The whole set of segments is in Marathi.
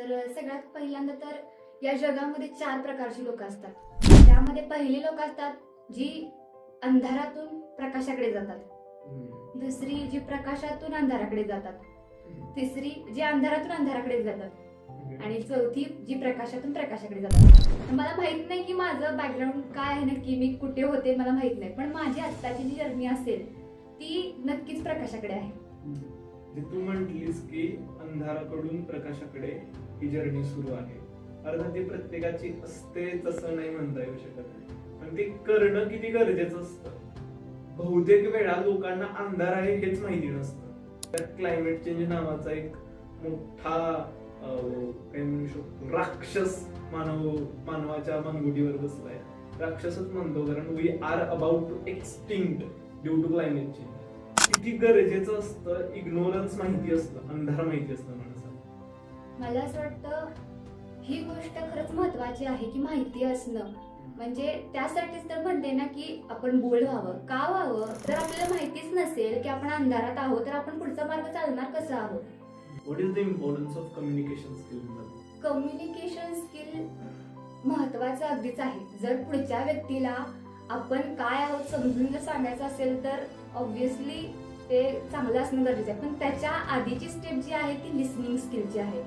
सगळ्यात पहिल्यांदा तर या जगामध्ये 4 प्रकारची लोक असतात. त्यामध्ये पहिली लोक असतात जी अंधारातून प्रकाशाकडे जातात. दुसरी जी प्रकाशातून अंधाराकडे जातात. तिसरी जी अंधारातून अंधाराकडे जातात आणि चौथी जी प्रकाशातून प्रकाशाकडे जातात. मला माहित नाही की माझं बॅकग्राऊंड काय आहे, नक्की मी कुठे होते मला माहित नाही, पण माझी आत्ताची जी जर्नी असेल ती नक्कीच प्रकाशाकडे आहे. तू म्हटलीस की अंधाराकडून प्रकाशाकडे ही जर्नी सुरू आहे. अर्थात ती प्रत्येकाची असते तसं नाही म्हणता येऊ शकत, पण ते करणं किती गरजेचं असतं. बहुतेक वेळा लोकांना अंधार आहे हेच माहिती नसतं. तर क्लायमेट चेंज नावाचा एक मोठा काय म्हणू शकतो राक्षस मानवाच्या मानगुटीवर बसलाय. राक्षसच म्हणतो, कारण we are about to extinct due to climate change. किती गरजेचं असतं, इग्नोरन्स माहिती असतं, अंधार माहिती असतं माणसाला. मला असं वाटतं ही गोष्ट खरंच महत्वाची आहे की माहिती असणं. म्हणजे त्यासाठीच तर म्हणते ना की आपण बोल्ड व्हावं. का व्हावं? जर आपल्याला माहितीच नसेल की आपण अंधारात आहोत तर आपण पुढचा मार्ग चालणार कसं आहोत. What is the importance of communication skill? Communication skill महत्वाचं अगदीच आहे. जर पुढच्या व्यक्तीला आपण काय आहोत समजून जर सांगायचं असेल तर ऑब्व्हियसली ते चांगलं असणं गरजेचं आहे. पण त्याच्या आधीची स्टेप जी आहे ती लिसनिंग स्किलची आहे.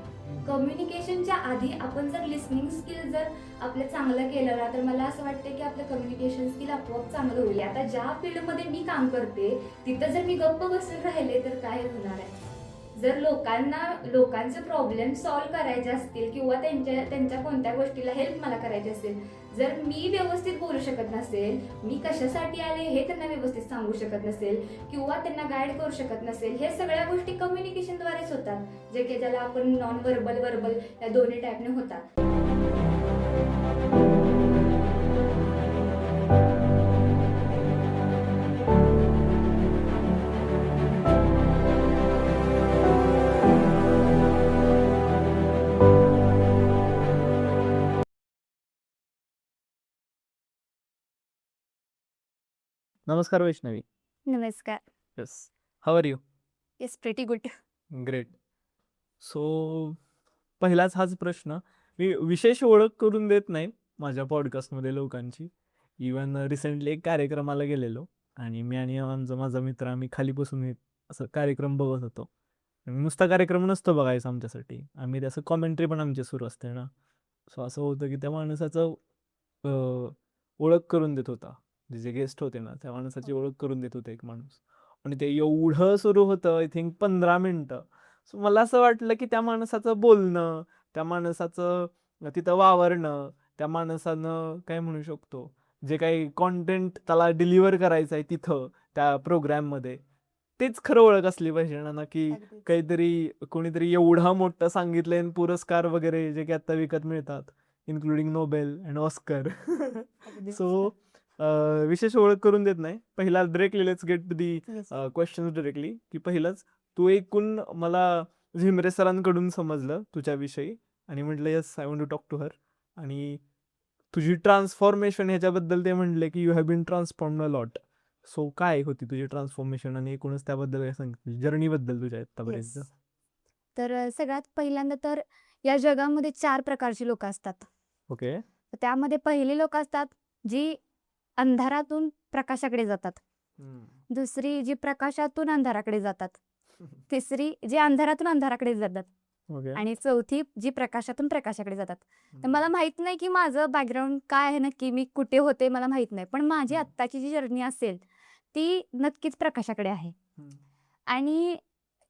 कम्युनिकेशनच्या आधी आपण जर लिसनिंग स्किल जर आपलं चांगलं केलं ना तर मला असं वाटतं की आपलं कम्युनिकेशन स्किल आपोआप चांगलं होईल. आता ज्या फील्डमध्ये मी काम करते तिथं जर मी गप्प बसून राहिले तर काय होणार आहे. जर लोकांचे प्रॉब्लेम सॉल्व्ह करायचे असतील किंवा त्यांच्या कोणत्या गोष्टीला हेल्प मला करायची असेल, जर मी व्यवस्थित बोलू शकत नसेल, मी कशासाठी आले हे त्यांना व्यवस्थित सांगू शकत नसेल किंवा त्यांना गाईड करू शकत नसेल, हे सगळ्या गोष्टी कम्युनिकेशनद्वारेच होतात. जे की ज्याला आपण नॉन व्हर्बल वर्बल या दोन्ही टाईपने होतात. नमस्कार वैष्णवी. नमस्कार. Yes, how are you? Yes, pretty good. Great. So पहिलाच हाच प्रश्न, मी विशेष ओळख करून देत नाही माझ्या पॉडकास्टमध्ये लोकांची. इवन रिसेंटली एक कार्यक्रमाला गेलेलो आणि मी आणि माझा मित्र आम्ही खाली बसून असं कार्यक्रम बघत होतो. नुसता कार्यक्रम नसतो बघायचा आमच्यासाठी, आम्ही त्याचं कॉमेंट्री पण आमची सुरू असते ना. सो असं होतं की त्या माणसाचं ओळख करून देत होता, जे गेस्ट होते ना त्या माणसाची ओळख करून देत होते एक माणूस, आणि ते एवढं सुरू होतं, आय थिंक 15 मिनिटं. सो मला असं वाटलं की त्या माणसाचं बोलणं, त्या माणसाचं तिथं वावरणं, त्या माणसानं काय म्हणू शकतो जे काही कॉन्टेंट त्याला डिलिव्हर करायचं आहे तिथं त्या प्रोग्रॅममध्ये, तेच खरं ओळख असली पाहिजे ना. की काहीतरी कोणीतरी एवढं मोठं सांगितलंय आणि पुरस्कार वगैरे जे की आता विकत मिळतात, including Nobel and Oscar. So विशेष ओळख करून देत नाही. पहिला directly let's get to the question directly. की पहिलंच तू ऐकून मला झिमरे सरांकडून समजलं तुझ्याविषयी आणि म्हटलं yes I want to talk to her. आणि तुझी ट्रान्सफॉर्मेशन ह्याच्याबद्दल ते म्हटले की you have been transformed a lot. So काय होती तुझी ट्रान्सफॉर्मेशन आणि एकूणच त्याबद्दल काय सांगितलं जर्नीबद्दल तुझ्या आतापर्यंत? सगळ्यात पहिल्यांदा तर या जगामध्ये 4 प्रकारची लोक असतात. ओके. त्यामध्ये पहिली लोक असतात जी अंधारातून प्रकाशाकडे जातात. दुसरी जी प्रकाशातून अंधाराकडे जातात. तिसरी जी अंधारातून अंधाराकडे जातात ओके. आणि चौथी जी प्रकाशातून प्रकाशाकडे जातात. तर मला माहित नाही की माझं बॅकग्राऊंड काय आहे, नक्की मी कुठे होते मला माहित नाही, पण माझी आत्ताची जी जर्नी असेल ती नक्कीच प्रकाशाकडे आहे. आणि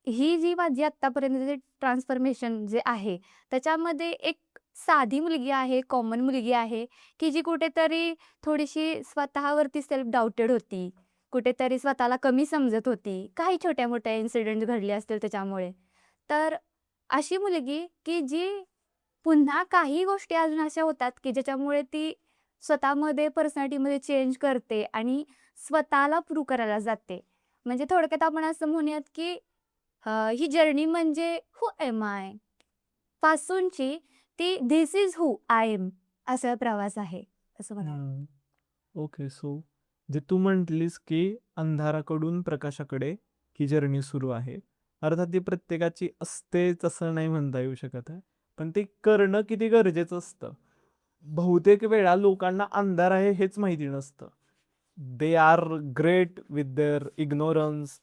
ही जी माझी आत्तापर्यंत ट्रान्सफॉर्मेशन जे आहे त्याच्यामध्ये एक साधी मुलगी आहे, कॉमन मुलगी आहे की जी कुठेतरी थोडीशी स्वतःवरती सेल्फ डाऊटेड होती, कुठेतरी स्वतःला कमी समजत होती, काही छोट्या मोठ्या इन्सिडेंट घडले असतील त्याच्यामुळे. तर अशी मुलगी की जी पुन्हा काही गोष्टी अजून अशा होतात की ज्याच्यामुळे ती स्वतःमध्ये पर्सनॅलिटीमध्ये चेंज करते आणि स्वतःला प्रूव्ह करायला जाते. म्हणजे थोडक्यात आपण असं म्हणूयात की ही जर्नी म्हणजे हू एम आय पासूनची ती this is who I am असा प्रवास आहे असं मला. ओके. सो जे तू म्हटलीस की अंधाराकडून प्रकाशाकडे ही जर्नी सुरू आहे, अर्थात ती प्रत्येकाची असतेच असं नाही म्हणता येऊ शकत आहे, पण ते करणं किती गरजेचं असतं. बहुतेक वेळा लोकांना अंधार आहे हेच माहिती नसतं. They are great with their ignorance.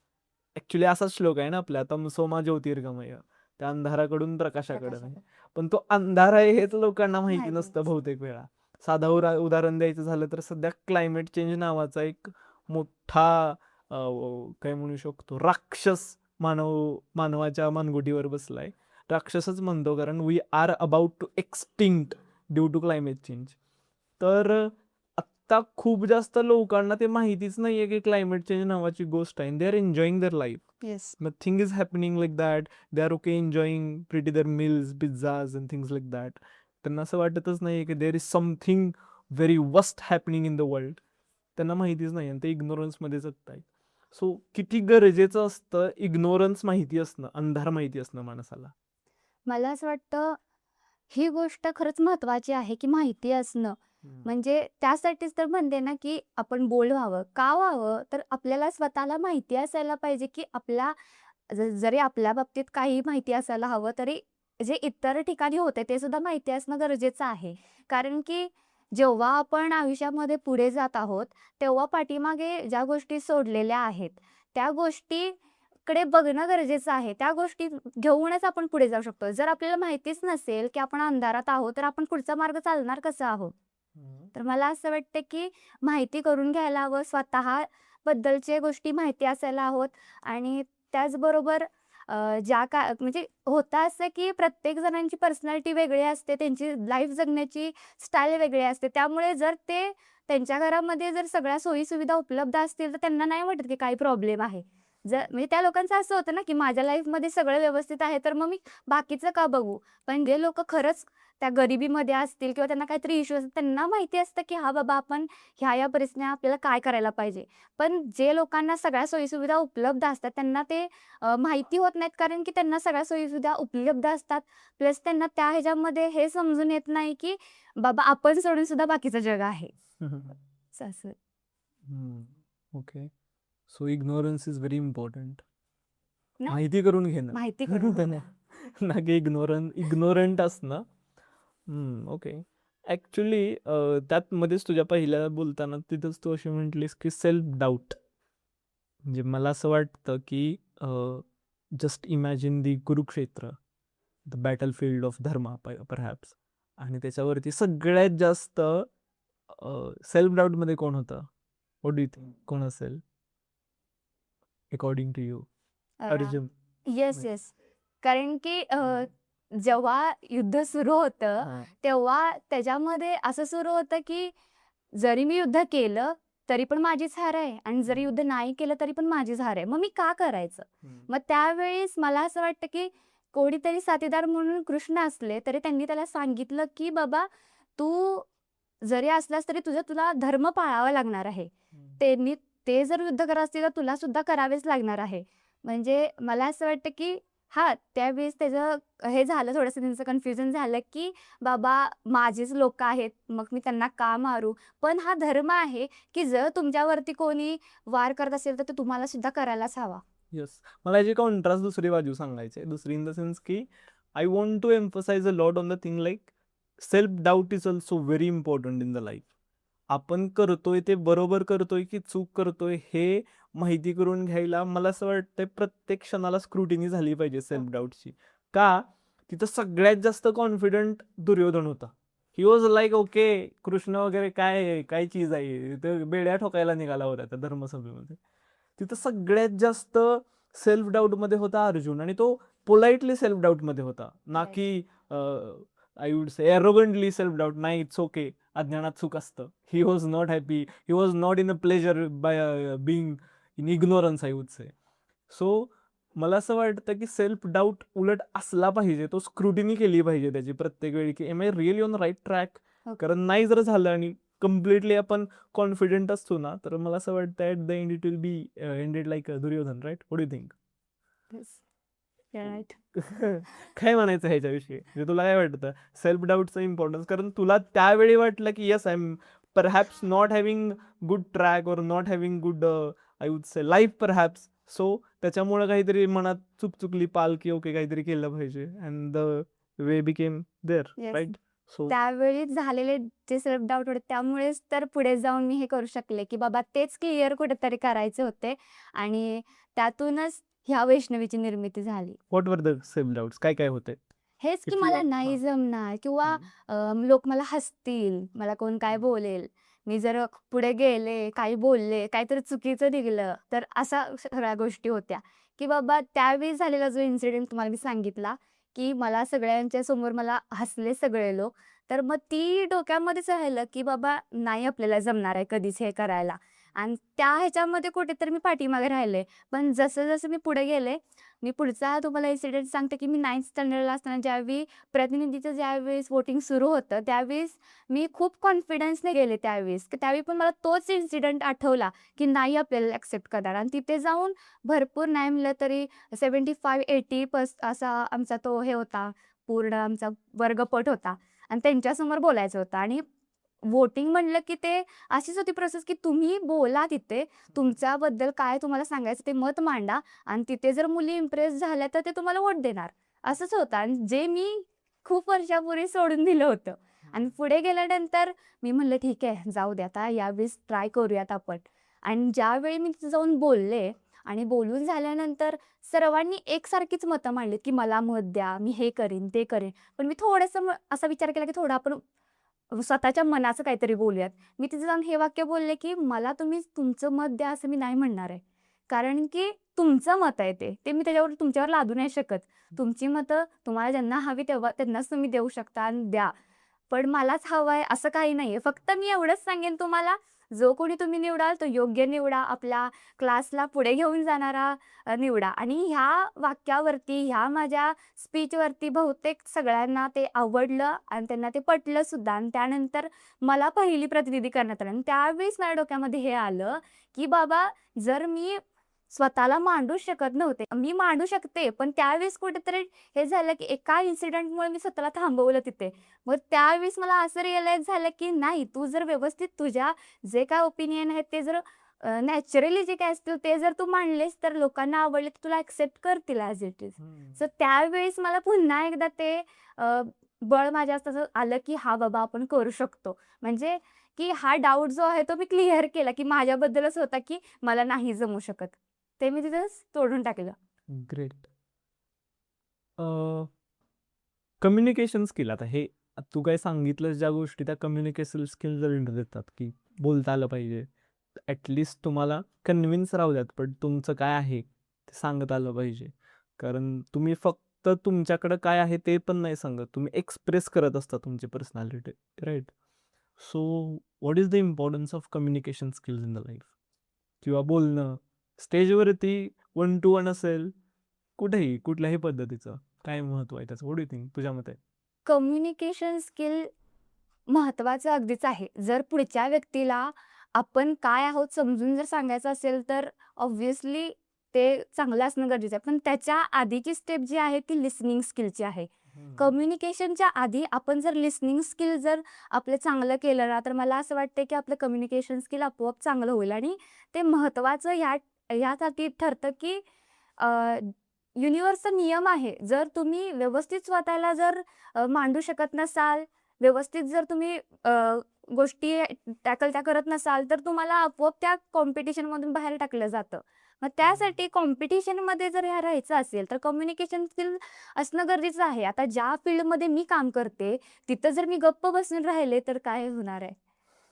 Actually असाच श्लोक आहे ना आपल्या, तमसोमा ज्योतिर्गमय, त्या अंधाराकडून प्रकाशाकडे नाही. पण तो अंधार आहे हेच लोकांना माहिती माहिती नसतं बहुतेक वेळा. साधा उदाहरण द्यायचं झालं तर सध्या क्लायमेट चेंज नावाचा एक मोठा काय म्हणू शकतो राक्षस मानवाच्या मानगुटीवर बसलाय. राक्षसच म्हणतो, कारण we are about to extinct due to climate change. तर आत्ता खूप जास्त लोकांना ते माहितीच नाहीये की क्लायमेट चेंज नावाची गोष्ट आहे. They are enjoying their life. Yes. Nothing is happening like that. They are okay enjoying pretty their meals, pizzas and things like that. त्यांना असं वाटतच नाही की there is something very worst happening in the world. त्यांना माहितीच नाही आणि ते इग्नोरन्स मध्ये जगत आहेत. सो किती गरजेचं असतं इग्नोरन्स माहिती असणं, अंधार माहिती असणं माणसाला. मला असं वाटतं ही गोष्ट खरंच महत्वाची आहे की माहिती असणं. म्हणजे त्यासाठीच तर म्हणते ना की आपण बोल्ड व्हावं. का व्हावं? तर आपल्याला स्वतःला माहिती असायला पाहिजे की जरी आपल्या बाबतीत काही माहिती असायला हवं, तरी जे इतर ठिकाणी होते ते सुद्धा माहिती असणं गरजेचं आहे. कारण की जेव्हा आपण आयुष्यामध्ये पुढे जात आहोत, तेव्हा पाठीमागे ज्या गोष्टी सोडलेल्या आहेत, त्या गोष्टीकडे बघणं गरजेचं आहे. त्या गोष्टी घेऊनच आपण पुढे जाऊ शकतो. जर आपल्याला माहितीच नसेल की आपण अंधारात आहोत, तर आपण पुढचा मार्ग चालणार कसं आहोत? तर मला असं वाटतं की माहिती करून घ्यायला हवं. स्वतःबद्दलच्या गोष्टी माहिती असायला हवं आणि त्याचबरोबर म्हणजे होतं असं की प्रत्येक जणांची पर्सनॅलिटी वेगळी असते, त्यांची लाईफ जगण्याची स्टाईल वेगळी असते. त्यामुळे जर त्यांच्या घरामध्ये जर सगळ्या सोयी-सुविधा उपलब्ध असतील, तर त्यांना नाही वाटत की काही प्रॉब्लेम आहे. म्हणजे त्या लोकांचं असं होतं ना की माझ्या लाईफमध्ये सगळं व्यवस्थित आहे, तर मग मी बाकीचं का बघू? पण जे लोकं खरंच त्या गरिबीमध्ये असतील किंवा त्यांना काहीतरी इश्यू असतात, त्यांना माहिती असतं की हा बाबा आपण ह्या परिस्थितीने आपल्याला काय करायला पाहिजे. पण जे लोकांना सगळ्या सोयीसुविधा उपलब्ध असतात, त्यांना ते माहिती होत नाहीत, कारण की त्यांना सगळ्या सोयीसुविधा उपलब्ध असतात. प्लस त्यांना त्या ह्याच्यामध्ये हे समजून येत नाही की बाबा आपण सोडून सुद्धा बाकीचं जग आहे. असं. Okay. So ignorance is very important. ना? माहिती करून घेणं. माहिती करून घेणं. ना की इग्नोरंट असणं. ओके. ऍक्च्युली त्यात मध्येच तुझ्या पहिल्या बोलताना तिथंच तू अशी म्हटलीस की सेल्फ डाऊट. म्हणजे मला असं वाटतं की just imagine the Kurukshetra, the battle field of Dharma perhaps, आणि त्याच्यावरती सगळ्यात जास्त सेल्फ डाऊट मध्ये कोण होतं? व्हॉट डू यू थिंक कोण असेल according to you? Arjun. Yes yes. कारण की जेव्हा युद्ध सुरू होतं, तेव्हा त्याच्यामध्ये असं सुरू होतं की जरी मी युद्ध केलं तरी पण माझीच हार आहे आणि जरी युद्ध नाही केलं तरी पण माझीच हार आहे. मग मी का करायचं? मग त्यावेळेस मला असं वाटतं की कोणीतरी साथीदार म्हणून कृष्ण असले तरी त्यांनी त्याला सांगितलं की बाबा तू जरी असलास तरी तुला धर्म पाळावा लागणार आहे. ते जर युद्ध करत असतील तर तुला सुद्धा करावेच लागणार आहे. म्हणजे मला असं वाटतं की त्यावेळेस त्याचं हे झालं, थोडंसं त्यांचं कन्फ्युजन झालं की बाबा माझीच लोक आहेत, मग मी त्यांना का मारू? पण हा धर्म आहे की जर तुमच्यावरती कोणी वार करत असेल तर ते तुम्हाला सुद्धा करायलाच हवा. येस. मला याची कॉन्ट्रास्ट दुसरी बाजू सांगायची आहे. दुसरी इन द सेन्स की I want to emphasise a lot on the thing like self doubt is also very important in the life. आपण करतोय ते बरोबर करतोय की चूक करतोय हे माहिती करून घ्यायला मला असं वाटतंय प्रत्येक क्षणाला स्क्रुटिनी झाली पाहिजे सेल्फ डाऊटची. का? तिथं सगळ्यात जास्त कॉन्फिडंट दुर्योधन होता. He was like okay, Krishna वगैरे काय चीज आहे, ते बेड्या ठोकायला निघाला होता त्या धर्मसभेमध्ये. तिथं सगळ्यात जास्त सेल्फ डाऊट मध्ये होता अर्जुन, आणि तो पोलाइटली सेल्फ डाऊट मध्ये होता, ना की I would say arrogantly self doubt. नाही, इट्स ओके, अज्ञानात सुख असतं. He was not happy, he was not in a pleasure by being in ignorance, I would say. So मला असं वाटतं की सेल्फ डाऊट उलट असला पाहिजे, तो स्क्रुटिनी केली पाहिजे त्याची प्रत्येक वेळी की am I really on right track. कारण नाही जर झालं आणि कम्प्लिटली आपण कॉन्फिडेंट असतो ना, तर मला असं वाटतं at the end it will be ended like Duryodhan, right? What do you think? काय म्हणायचं ह्याच्याविषयी? म्हणजे तुला काय वाटतं सेल्फ डाऊटचं इम्पॉर्टन्स? कारण तुला त्यावेळी वाटलं की yes, I am perhaps not having good track और not having good I would say life perhaps. So त्याच्यामुळे काहीतरी मनात चुकली पाल की ओके काहीतरी केलं पाहिजे, and the way became there, Yes. Right? So त्यावेळी झालेले जे सेल्फ डाऊट होते त्यामुळेच तर पुढे जाऊन मी हे करू शकले की बाबा तेच क्लिअर कुठेतरी करायचे होते आणि त्यातूनच ह्या वैष्णवीची निर्मिती झाली. What were the self doubts? काय काय होते? हेच की If मला you- नाही हां. जमणार किंवा हम्म. लोक मला हसतील, मला कोण काय बोलेल, मी जर पुढे गेले, काही बोलले, काहीतरी चुकीचं निघालं, तर अशा सगळ्या गोष्टी होत्या, की बाबा त्यावेळी झालेला जो इन्सिडेंट तुम्हाला मी सांगितला, की मला सगळ्यांच्या समोर मला हसले सगळे लोक. तर मग ती डोक्यामध्येच राहिलं, की बाबा नाही आपल्याला जमणार आहे कधीच हे करायला आणि त्या ह्याच्यामध्ये कुठेतरी मी पाठीमागे राहिले. पण जसं-जसं मी पुढे गेले, मी पुढचा तुम्हाला इन्सिडेंट सांगते, की मी 9th स्टँडर्डला असताना ज्यावेळी प्रतिनिधीचं ज्यावेळेस वोटिंग सुरू होतं, त्यावेळेस मी खूप कॉन्फिडन्सने गेले त्यावेळेस. की त्यावेळी पण मला तोच इन्सिडेंट आठवला, की नाही आपल्याला ॲक्सेप्ट करणार आणि तिथे जाऊन भरपूर नाही म्हणलं तरी 75-80% असा आमचा तो हे होता, पूर्ण आमचा वर्गपट होता आणि त्यांच्यासमोर बोलायचं होतं आणि वोटिंग म्हणलं की ते अशीच होती प्रोसेस, की तुम्ही बोला तिथे, तुमच्याबद्दल काय तुम्हाला सांगायचं ते मत मांडा आणि तिथे जर मुली इम्प्रेस झाल्या तर ते तुम्हाला वोट देणार. असंच होतं आणि जे मी खूप वर्षापूर्वी सोडून दिलं होतं आणि पुढे गेल्यानंतर मी म्हणलं ठीक आहे जाऊ दे आता यावेळेस ट्राय करूयात आपण आणि ज्यावेळी मी तिथे जाऊन बोलले आणि बोलून झाल्यानंतर सर्वांनी एकसारखीच मतं मांडलीत, की मला मत द्या, मी हे करीन, ते करीन. पण मी थोडंसं असा विचार केला, की थोडं आपण स्वतःच्या मनाचं काहीतरी बोलूयात. मी तिथे जाऊन हे वाक्य बोलले, की मला तुम्ही तुमचं मत द्या असं मी नाही म्हणणार आहे. कारण की तुमचं मत आहे ते. ते मी त्याच्यावर तुमच्यावर लादू नाही शकत. तुमची मतं तुम्हाला ज्यांना हवी तेव्हा त्यांनाच तुम्ही देऊ शकता आणि द्या. पण मलाच हवं आहे असं काही नाहीये. फक्त मी एवढंच सांगेन तुम्हाला, जो कोणी तुम्ही निवडाल तो योग्य निवडा. आपल्या क्लासला पुढे घेऊन जाणारा निवडा. आणि ह्या वाक्यावरती, ह्या माझ्या स्पीचवरती बहुतेक सगळ्यांना ते आवडलं आणि त्यांना ते पटलं सुद्धा आणि त्यानंतर मला पहिली प्रतिनिधी करण्यात आलं आणि त्यावेळेस माझ्या डोक्यामध्ये हे आलं, की बाबा जर मी स्वतःला मांडू शकत नव्हते. मी मांडू शकते, पण त्यावेळेस कुठेतरी हे झालं, की एका इन्सिडेंटमुळे मी स्वतःला थांबवलं तिथे. मग त्यावेळेस मला असं रिअलाईज झालं, की नाही तू जर व्यवस्थित तुझ्या जे काय ओपिनियन आहेत ते जर नॅचरली जे काय असतील ते जर तू मांडलेस तर लोकांना आवडले तर तुला ॲक्सेप्ट करतील ॲज इट इज. सो त्यावेळेस मला पुन्हा एकदा ते बळ माझ्या तसं आलं, की हां बाबा आपण करू शकतो. म्हणजे की हा डाऊट जो आहे तो मी क्लिअर केला, की माझ्याबद्दलच होता, की मला नाही जमू शकत. ते मी तिथंच तोडून टाकलं. ग्रेट. कम्युनिकेशन स्किल आता हे तू काय सांगितलंस ज्या गोष्टी त्या कम्युनिकेशन स्किल रिलेटेड देतात, की बोलता आलं पाहिजे. ॲटलिस्ट तुम्हाला कन्व्हिन्स राहू द्यात, पण तुमचं काय आहे ते सांगत आलं पाहिजे. कारण तुम्ही फक्त तुमच्याकडं काय आहे ते पण नाही सांगत, तुम्ही एक्सप्रेस करत असता तुमची personality, right? So what is the importance of communication skills in the life? किंवा बोलणं स्टेजवरती 1 to 1 असेल, कुठेही कुठल्याही पद्धतीचं काय महत्व आहे त्याचं? व्हॉट डू यू थिंक तुझ्या मते? कम्युनिकेशन स्किल महत्त्वाचं अगदीच आहे. जर पुढच्या व्यक्तीला आपण काय आहोत समजून जर सांगायचं असेल तर ऑब्व्हियसली ते चांगलं असणं गरजेचं आहे. पण त्याच्या आधीची स्टेप जी आहे ती लिसनिंग स्किलची आहे. कम्युनिकेशनच्या आधी आपण जर लिसनिंग स्किल जर आपलं चांगलं केलं ना, तर मला असं वाटतं की आपलं कम्युनिकेशन स्किल आपोआप चांगलं होईल आणि ते महत्त्वाचं ह्यासाठी ठरतं की युनिव्हर्सचा नियम आहे. जर तुम्ही व्यवस्थित स्वतःला जर मांडू शकत नसाल, व्यवस्थित जर तुम्ही गोष्टी टॅकल त्या करत नसाल, तर तुम्हाला आपोआप त्या कॉम्पिटिशनमधून बाहेर टाकलं जातं. मग त्यासाठी कॉम्पिटिशनमध्ये जर राहायचं असेल, तर कम्युनिकेशन स्किल असणं गरजेचं आहे. आता ज्या फील्डमध्ये मी काम करते, तिथं जर मी गप्प बसून राहिले, तर काय होणार आहे?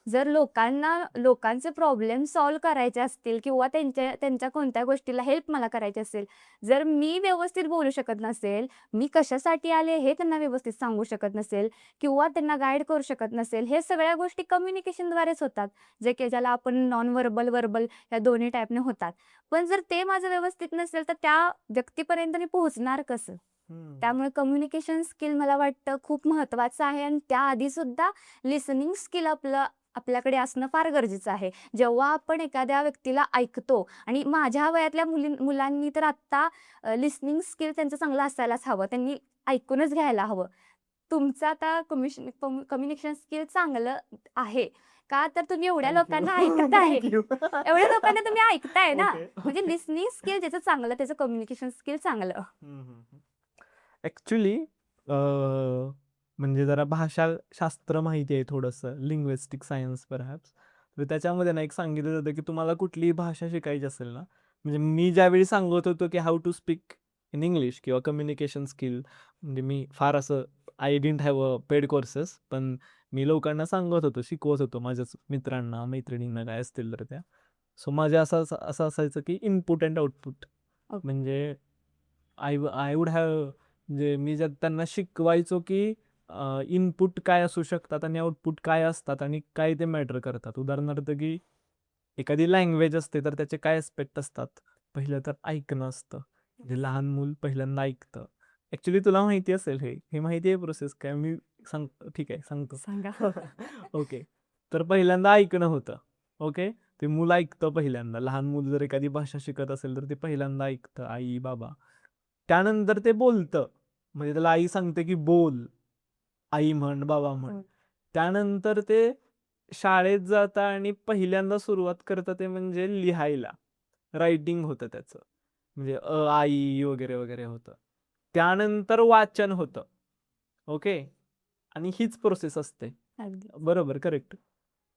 जर लोकांचे प्रॉब्लेम सॉल्व्ह करायचे असतील किंवा त्यांच्या कोणत्या गोष्टीला हेल्प मला करायची असेल, जर मी व्यवस्थित बोलू शकत नसेल, मी कशासाठी आले हे त्यांना व्यवस्थित सांगू शकत नसेल किंवा त्यांना गाईड करू शकत नसेल, हे सगळ्या गोष्टी कम्युनिकेशनद्वारेच होतात. जे की ज्याला आपण नॉन व्हर्बल, व्हर्बल या दोन्ही टाईपने होतात. पण जर ते माझं व्यवस्थित नसेल, तर त्या व्यक्तीपर्यंत मी पोहोचणार कसं? त्यामुळे कम्युनिकेशन स्किल मला वाटतं खूप महत्त्वाचं आहे आणि त्याआधी सुद्धा लिसनिंग स्किल आपल्याकडे असणं फार गरजेचं आहे. जेव्हा आपण एखाद्या व्यक्तीला ऐकतो आणि माझ्या वयातल्या मुलांनी तर आत्ता लिसनिंग स्किल त्यांचं चांगलं असायलाच हवं. त्यांनी ऐकूनच घ्यायला हवं. तुमचं आता कम्युनिकेशन स्किल चांगलं आहे का? तर तुम्ही एवढ्या लोकांना ऐकत आहे. एवढ्या लोकांना तुम्ही ऐकताय ना, म्हणजे लिसनिंग स्किल ज्याचं चांगलं त्याचं कम्युनिकेशन स्किल चांगलं. ॲक्च्युली म्हणजे जरा भाषाशास्त्र माहिती आहे थोडंसं, लिंग्विस्टिक सायन्स परहॅप्स. तर त्याच्यामध्ये ना एक सांगितलं जातं की तुम्हाला कुठलीही भाषा शिकायची असेल ना, म्हणजे मी ज्यावेळी सांगत होतो की how to speak in English किंवा कम्युनिकेशन स्किल, म्हणजे मी फार असं I didn't have a paid courses, पण मी लोकांना सांगत होतो, शिकवत होतो माझ्याच मित्रांना, मैत्रिणींना काय असतील तर त्या. सो माझे असं असं असं असायचं की इनपुट अँड आउटपुट. ओके. म्हणजे आय वुड हॅव, म्हणजे मी जर त्यांना शिकवायचो की इनपुट काय असू शकतात आणि आउटपुट काय असतात आणि काय ते मॅटर करतात. उदाहरणार्थ की एखादी लँग्वेज असते तर त्याचे काय ॲस्पेक्ट असतात. पहिलं तर ऐकणं असतं. म्हणजे लहान मूल पहिल्यांदा ऐकतं. ॲक्च्युली तुला माहिती असेल हे माहिती आहे प्रोसेस काय? मी सांग ठीक आहे सांगतो. सांगा. ओके. तर पहिल्यांदा ऐकणं होतं. ओके. ते मूल ऐकतं पहिल्यांदा. लहान मूल जर एखादी भाषा शिकत असेल तर ते पहिल्यांदा ऐकतं आई, बाबा. त्यानंतर ते बोलतं. म्हणजे त्याला आई सांगते की बोल. आई म्हण, बाबा म्हण. हो. त्यानंतर ते शाळेत जातं आणि पहिल्यांदा सुरुवात करतं ते म्हणजे लिहायला. रायटिंग होतं त्याचं. म्हणजे आ, ई वगैरे, वगैरे होतं. त्यानंतर वाचन होतं. ओके. आणि हीच प्रोसेस असते. अगदी. बरोबर, करेक्ट.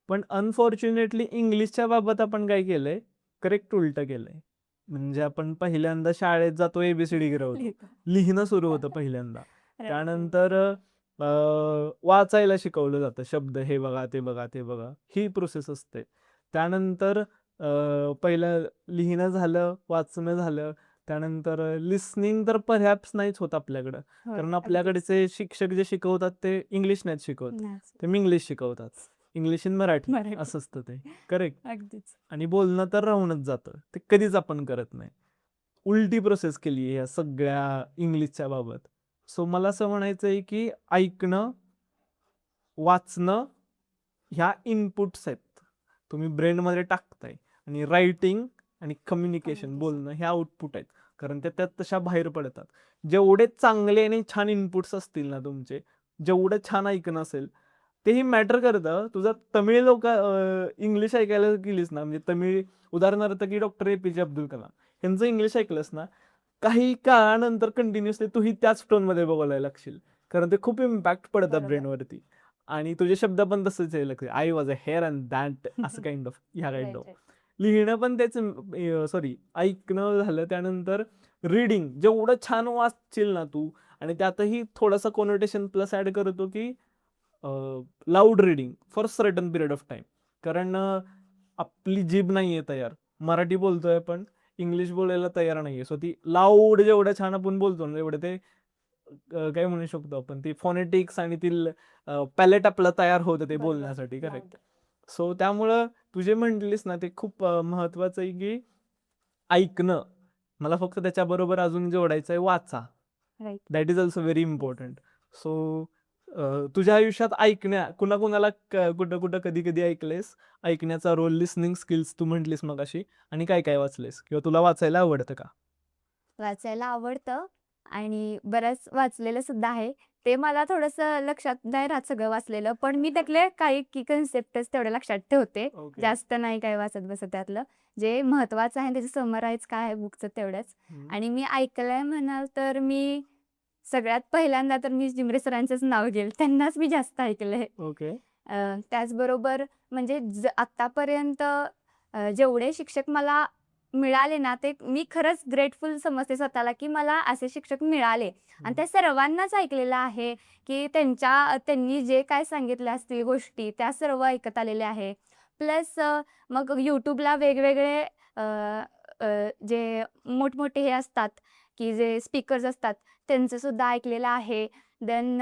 पण अनफॉर्च्युनेटली इंग्लिशच्या बाबत आपण काय केलंय, करेक्ट उलटं केलंय. म्हणजे आपण पहिल्यांदा शाळेत जातो, एबीसीडी गिरवतो. लिहितो. लिहिणं सुरू होतं पहिल्यांदा. Right. त्यानंतर वाचायला शिकवलं जातं. शब्द हे बघा, ते बघा, ते बघा. ही प्रोसेस असते. त्यानंतर पहिलं लिहिणं झालं, वाचणं झालं. त्यानंतर लिसनिंग तर परहॅप्स नाहीच होत आपल्याकडं. होय, कारण अगदीच. आपल्याकडचे शिक्षक जे शिकवतात ते इंग्लिश नाहीत शिकवत. नाही. ते इंग्लिश शिकवतात. English in Marathi Marathi. असं असतं ते. करेक्ट. अगदीच. आणि बोलणं तर राहूनच जातं. ते कधीच आपण करत नाही. उलटी प्रोसेस केली आहे या सगळ्या इंग्लिशच्या बाबत. सो मला असं म्हणायचं आहे की ऐकणं, वाचणं ह्या इनपुट्स आहेत. तुम्ही ब्रेनमध्ये टाकताय आणि रायटिंग आणि कम्युनिकेशन Communication. बोलणं हे आउटपुट आहेत. कारण त्या त्यात तशा बाहेर पडतात. जेवढे चांगले आणि छान इनपुट्स असतील ना तुमचे, जेवढं छान ऐकणं असेल, तेही मॅटर करतं. तुझं तमिळ इंग्लिश ऐकायला गेलीस ना, म्हणजे तमिळ उदाहरणार्थ की डॉक्टर ए.पी.जे. अब्दुल कलाम यांचं इंग्लिश ऐकलंस ना, काही काळानंतर कंटिन्युअसली तूही त्याच टोनमध्ये बोलायला लागशील. कारण ते खूप इम्पॅक्ट पडतं बरोबर. ब्रेनवरती. आणि तुझे शब्द पण तसेच यायला लागले. I was a hair and that असं काइंड ऑफ ह्या काइंड Right, ऑफ. right. लिहिणं पण तेच, सॉरी ऐकणं झालं. त्यानंतर रीडिंग जेवढं छान वाचशील ना तू, आणि त्यातही थोडासा कोनोटेशन प्लस ऍड करतो की loud reading for certain period of time. कारण आपली जीभ नाहीये तयार. मराठी बोलतोय पण इंग्लिश बोलायला तयार नाहीये. सो ती लाऊड जेवढं छान आपण बोलतो ना तेवढं ते काय म्हणू शकतो आपण, ती फोनेटिक्स आणि ती पॅलेट आपलं तयार होतं ते बरोबर. बोलण्यासाठी. करेक्ट. Loud. सो त्यामुळं तू जे म्हटलीस ना ते खूप महत्वाचं आहे की ऐकणं. मला फक्त त्याच्याबरोबर अजून जोडायचं आहे वाचा. Right. That is also very important. So तुझ्या आयुष्यात कुणाकुणाला कुठं कुठं कधी कधी ऐकलेस, ऐकण्याचा रोल, लिसनिंग स्किल्स तू म्हटलीस मगाशी, आणि काय काय वाचलेस किंवा तुला वाचायला आवडतं का? वाचायला आवडतं आणि बरंच वाचलेलं सुद्धा आहे. ते मला थोडंसं लक्षात नाही राहत सगळं वाचलेलं, पण मी त्यातले काही की कन्सेप्टच तेवढे लक्षात ठेवते. ओके. जास्त नाही काही वाचत बसत त्यातलं. जे महत्त्वाचं आहे त्याचं समराईज काय आहे बुकचं तेवढंच. आणि मी ऐकलंय म्हणाल तर मी सगळ्यात पहिल्यांदा तर मी जिमरे सरांचंच नाव घेईल. त्यांनाच मी जास्त ऐकलंय. ओके. त्याचबरोबर म्हणजे आत्तापर्यंत जेवढे शिक्षक मला मिळाले ना, ते मी खरंच ग्रेटफुल समजते स्वतःला, की मला असे शिक्षक मिळाले. आणि त्या सर्वांनाच ऐकलेलं आहे, की त्यांनी जे काय सांगितल्या असतील गोष्टी, त्या सर्व ऐकत आलेले आहे. प्लस मग YouTubeला वेगवेगळे अ, अ, जे मोठमोठे हे असतात, की जे स्पीकर्स असतात, त्यांचं सुद्धा ऐकलेलं आहे. देन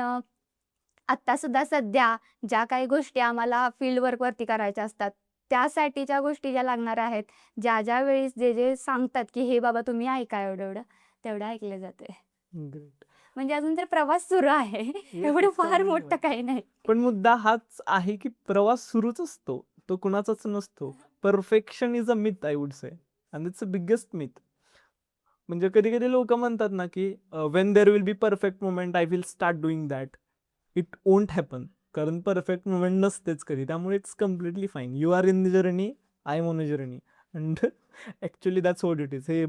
आत्तासुद्धा सध्या ज्या काही गोष्टी आम्हाला फील्ड वर्कवरती करायच्या असतात, त्यासाठीच्या गोष्टी ज्या लागणाऱ्या आहेत, ज्या वेळेस जे सांगतात, की "हे बाबा तुम्ही ऐका एवढं-एवढं", तेवढं ऐकलं जातंय. ग्रेट. म्हणजे अजून तर प्रवास सुरू आहे. एवढं it's फार only मोठं one. काही नाही. पण मुद्दा हाच आहे की प्रवास सुरूच असतो. तो कुणाचाच नसतो. Perfection is a myth, I would say. And it's a biggest myth. म्हणजे कधी-कधी लोकं म्हणतात ना, की when there will be perfect moment I will start doing that. It won't happen. कारण परफेक्ट मोमेंट नसतेच कधी. त्यामुळे it's completely fine. You are in the journey, I am on a journey. And actually that's what it is. हे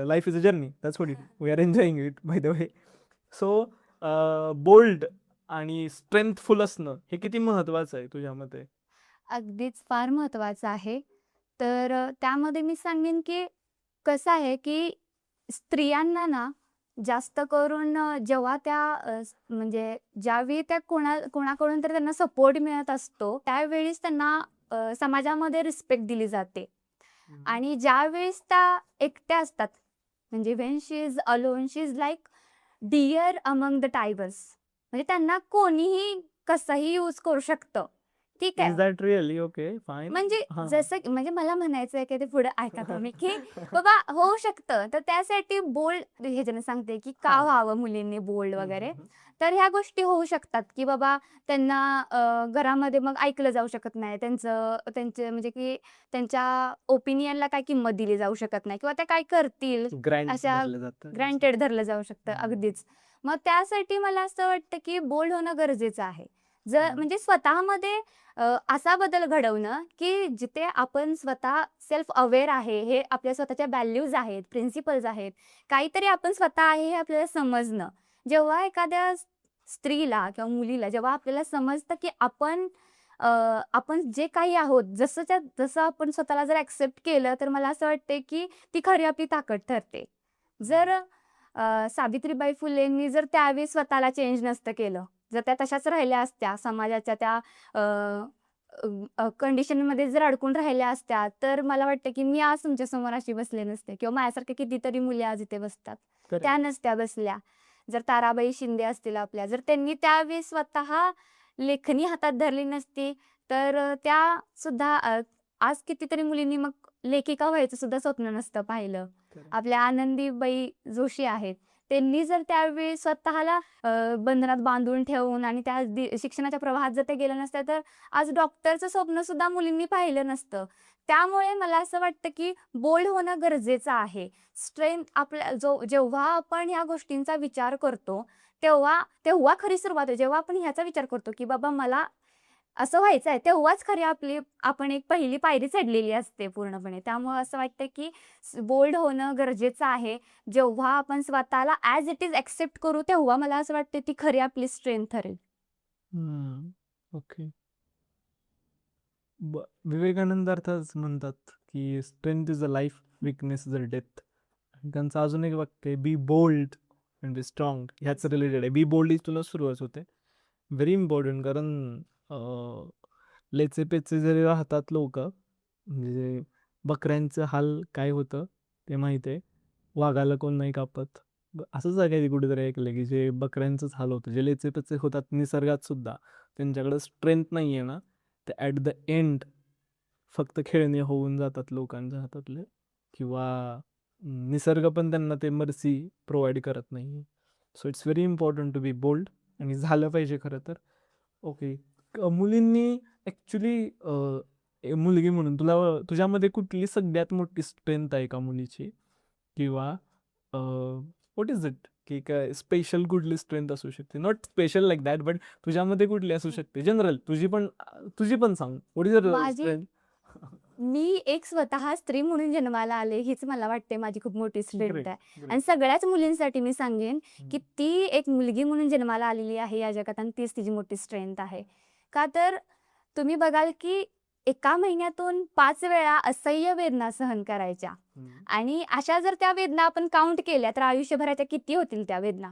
life is a journey. That's what it is. We are enjoying it by the way. So bold आणि स्ट्रेंथफुल असणं हे किती महत्वाचं आहे तुझ्या मते? अगदीच फार महत्त्वाचं आहे. तर त्यामध्ये मी सांगेन की कसं आहे की स्त्रियांना ना जास्त करून जेव्हा त्या म्हणजे ज्यावेळी त्या कोणाकडून तरी त्यांना सपोर्ट मिळत असतो, त्यावेळेस त्यांना समाजामध्ये रिस्पेक्ट दिली जाते. आणि ज्यावेळेस त्या एकट्या असतात, म्हणजे when she is alone she is like dear among the tigers. म्हणजे त्यांना कोणीही कसंही यूज करू शकतं. ठीक इज आहे. That really okay fine? म्हणजे हां. जसं म्हणजे मला म्हणायचं आहे की ते पुढे ऐका तुम्ही की बाबा होऊ शकतं. तर त्यासाठी बोल्ड ह्याच्याने सांगते की का हां. व्हावं मुलींनी बोल्ड हं, वगैरे. हं, हं. तर ह्या गोष्टी होऊ शकतात की बाबा त्यांना घरामध्ये मग ऐकलं जाऊ शकत नाही. त्यांचे म्हणजे की त्यांच्या ओपिनियनला काय किंमत दिली जाऊ शकत नाही किंवा त्या काय करतील ग्रँड अशा धरलं जातं त्यांचं. ग्रँटेड धरलं जाऊ शकतं. हं. अगदीच. मग त्यासाठी मला असं वाटतं की बोल्ड होणं गरजेचं आहे. हं. म्हणजे स्वतःमध्ये असा बदल घडवणं की जिथे आपण स्वतः सेल्फ अवेअर आहे, हे आपल्या स्वतःच्या व्हॅल्यूज आहेत, प्रिन्सिपल्स आहेत, काहीतरी आपण स्वतः आहे हे आपल्याला समजणं. जेव्हा एखाद्या स्त्रीला किंवा मुलीला जेव्हा आपल्याला समजतं की आपण जे काही आहोत, जसं आपण स्वतःला जर ॲक्सेप्ट केलं, तर मला असं वाटतंय की ती खरी आपली ताकद ठरते. जर सावित्रीबाई फुलेंनी जर त्यावेळी स्वतःला चेंज नसतं केलं, जर त्या तशाच राहिल्या असत्या, समाजाच्या त्या कंडिशनमध्ये जर अडकून राहिल्या असत्या, तर मला वाटतं की मी आज तुमच्यासमोर अशी बसले नसते किंवा माझ्यासारख्या कितीतरी मुली आज इथे बसतात. त्या करेक्ट. नसत्या बसल्या. जर ताराबाई शिंदे असतील आपल्या, जर त्यांनी त्यावेळी स्वतः लेखणी हातात धरली नसती, तर त्या सुद्धा आज कितीतरी मुलींनी मग लेखिका व्हायचं सुद्धा स्वप्न नसतं पाहिलं. करेक्ट. आपल्या आनंदीबाई जोशी आहेत. त्यांनी जर त्यावेळी स्वतःला बंधनात बांधून ठेवून आणि त्या शिक्षणाच्या प्रवाहात जर ते गेलं नसतं, तर आज डॉक्टरचं स्वप्न सुद्धा मुलींनी पाहिलं नसतं. त्यामुळे मला असं वाटतं, की बोल्ड होणं गरजेचं आहे. स्ट्रेंथ आपल्या जेव्हा आपण ह्या गोष्टींचा विचार करतो, तेव्हा खरी सुरुवात आहे. जेव्हा आपण ह्याचा विचार करतो, की बाबा मला असं व्हायचं आहे, तेव्हाच खरी आपण एक पहिली पायरी चढलेली असते पूर्णपणे. त्यामुळे असं वाटतं, की बोल्ड होणं गरजेचं आहे. जेव्हा आपण स्वतःला ॲज इट इज ॲक्सेप्ट करू, तेव्हा मला असं वाटतं ती खरी आपली स्ट्रेंथ ठरेल. हं. ओके. विवेकानंद अर्थातच म्हणतात, की strength is a life, weakness is a death. त्यांचं अजून एक वाक्य आहे, बी बोल्ड अँड बी स्ट्राँग. ह्याच रिलेटेड आहे. बी बोल्ड इथूनच सुरुवात होते. व्हेरी इम्पॉर्टंट कारण लेचे-पेचे जरी राहतात लोकं, म्हणजे बकऱ्यांचं हाल काय होतं ते माहीत आहे. वाघाला कोण नाही कापत. असंच आहे काहीतरी कुठेतरी ऐकलं, की जे बकऱ्यांचंच हाल होतं. जे लेचे-पेचे होतात निसर्गात सुद्धा, त्यांच्याकडे स्ट्रेंथ नाही आहे ना, ते ॲट द एंड फक्त खेळणे होऊन जातात लोकांच्या हातातले किंवा निसर्ग पण त्यांना ते मर्सी प्रोव्हाइड करत नाही. So it's very important to be bold आणि झालं पाहिजे खरं तर. ओके. मुलींनी ॲक्च्युली मुलगी म्हणून तुझ्यामध्ये कुठली सगळ्यात मोठी स्ट्रेंथ आहे का मुलीची? किंवा व्हॉट इज इट? की काय स्पेशल कुठली स्ट्रेंथ असू शकते? Not special like that, but तुझ्यामध्ये कुठली असू शकते? जनरल तुझी पण सांग. व्हॉट इज युअर माझी स्ट्रेंथ? मी एक स्वतः स्त्री म्हणून जन्माला आले, हीच मला वाटते माझी खूप मोठी स्ट्रेंथ ग्रेट, आहे. आणि ग्रेट. सगळ्याच मुलींसाठी मी सांगेन, की ती एक मुलगी म्हणून जन्माला आलेली आहे या जगात आणि तीच तिची मोठी स्ट्रेंथ आहे. का तर तुम्ही बघाल, की एका महिन्यातून 5 वेळा असह्य वेदना सहन करायच्या आणि अशा जर त्या वेदना आपण काउंट केल्या, तर आयुष्यभराच्या किती होतील त्या वेदना?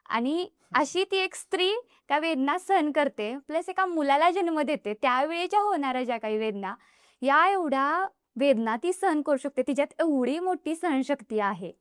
आणि अशी ती एक स्त्री त्या वेदना सहन करते, प्लस एका मुलाला जन्म देते. त्यावेळेच्या होणाऱ्या ज्या काही वेदना, या एवढ्या वेदना ती सहन करू शकते. तिच्यात एवढी मोठी सहनशक्ती आहे.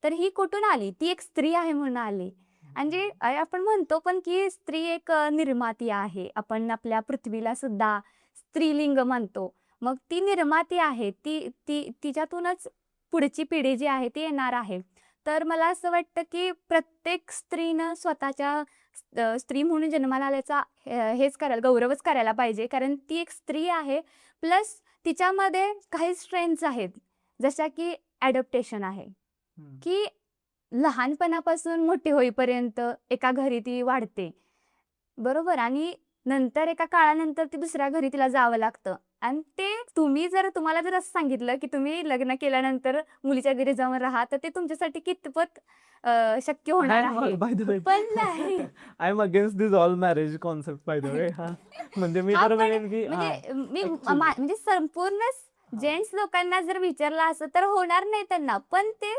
तर ही कुठून आली? ती एक स्त्री आहे म्हणून आली. म्हणजे आपण म्हणतो पण की स्त्री एक निर्माती आहे. आपण आपल्या पृथ्वीला सुद्धा स्त्रीलिंग मानतो. मग ती निर्माती आहे. ती ती तिच्यातूनच पुढची पिढी जी आहे ती येणार आहे. तर मला असं वाटतं, की प्रत्येक स्त्रीनं स्वतःच्या स्त्री म्हणून जन्माला आल्याचा गौरवच करायला पाहिजे. कारण ती एक स्त्री आहे. प्लस तिच्यामध्ये काही स्ट्रेंथ्स आहेत. जशा की ॲडॉप्टेशन आहे, की लहानपणापासून मोठी होईपर्यंत एका घरी ती वाढते. बरोबर आणि नंतर एका काळानंतर ती दुसऱ्या घरी तिला जावं लागतं आणि ते तुम्ही जर तुम्हाला जर असं सांगितलं की तुम्ही लग्न केल्यानंतर मुलीच्या घरी जाऊन राहा, तर ते तुमच्यासाठी कितपत शक्य होणार आहे? बाय द वे पण नाही. I am against this all marriage concept bye the वे. हा म्हणजे मी हा, तर पण म्हणेन की म्हणजे मी actually. म्हणजे संपूर्ण जेंट्स लोकांना जर विचारलं असं तर होणार नाही त्यांना. पण ते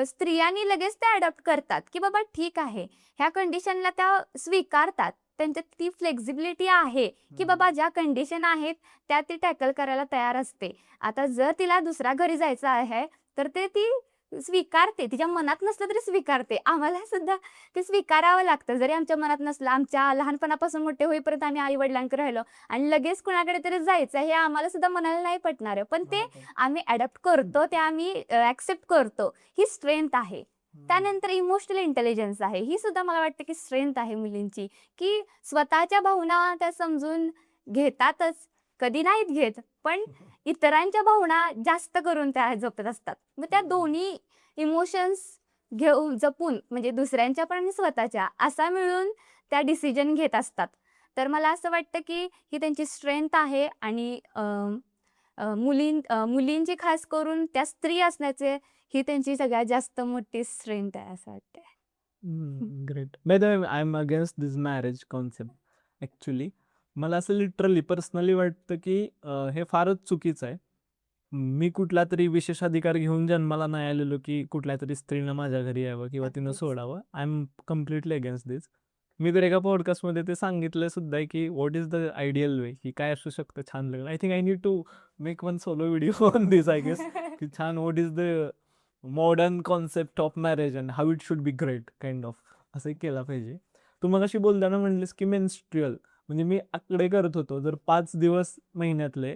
स्त्रियांनी लगेच ते अडॉप्ट करतात की बाबा ठीक आहे, ह्या कंडिशनला त्या स्वीकारतात. त्यांच्यात ती फ्लेक्झिबिलिटी आहे की बाबा ज्या कंडिशन आहेत त्या ती टॅकल करायला तयार असते. आता जर तिला दुसऱ्या घरी जायचं आहे तर ते ती स्वीकारते. तिच्या मनात नसलं तरी स्वीकारते. आम्हाला सुद्धा ते स्वीकारावं लागतं. जरी आमच्या मनात नसलं, आमच्या लहानपणापासून मोठे होईपर्यंत आम्ही आई-वडिलांकडे राहिलो आणि लगेच कुणाकडे तरी जायचं हे आम्हाला सुद्धा मनाला नाही पटणार आहे. पण ते आम्ही अडॉप्ट करतो, ते आम्ही ॲक्सेप्ट करतो. ही स्ट्रेंथ आहे. त्यानंतर इमोशनल इंटेलिजन्स आहे. ही सुद्धा मला वाटतं की स्ट्रेंथ आहे मुलींची, की स्वतःच्या भावना त्या समजून घेतातच. कधी नाहीत घेत, पण इतरांच्या भावना जास्त करून त्या जपत असतात. मग त्या दोन्ही इमोशन्स घेऊन जपून म्हणजे दुसऱ्यांच्या पण आणि स्वतःच्या असा मिळून त्या डिसिजन घेत असतात. तर मला असं वाटतं की ही त्यांची स्ट्रेंथ आहे आणि मुलींची खास करून त्या स्त्री असण्याचे ही त्यांची सगळ्यात जास्त मोठी स्ट्रेंथ आहे असं वाटतंय. Great. Bye the way I am against this marriage concept actually. मला असं लिटरली पर्सनली वाटतं की हे फारच चुकीचं आहे. मी कुठला तरी विशेष अधिकार घेऊन जन्माला नाही आलेलो की कुठल्या तरी स्त्रीनं माझ्या घरी यावं किंवा तिनं नक्कीच. सोडावं. I am completely against this. मी तर एका पॉडकास्टमध्ये ते सांगितलं सुद्धा की what is the ideal way, की काय असू शकतं छान लग्न. I think I need to make one solo video on this I guess, की छान what is the modern concept of marriage and how it should be great kind of असं केला पाहिजे. तू मग अशी बोलताना म्हणलीस की मेन्स्ट्रुअल म्हणजे मी आकडे करत होतो, जर 5 दिवस महिन्यातले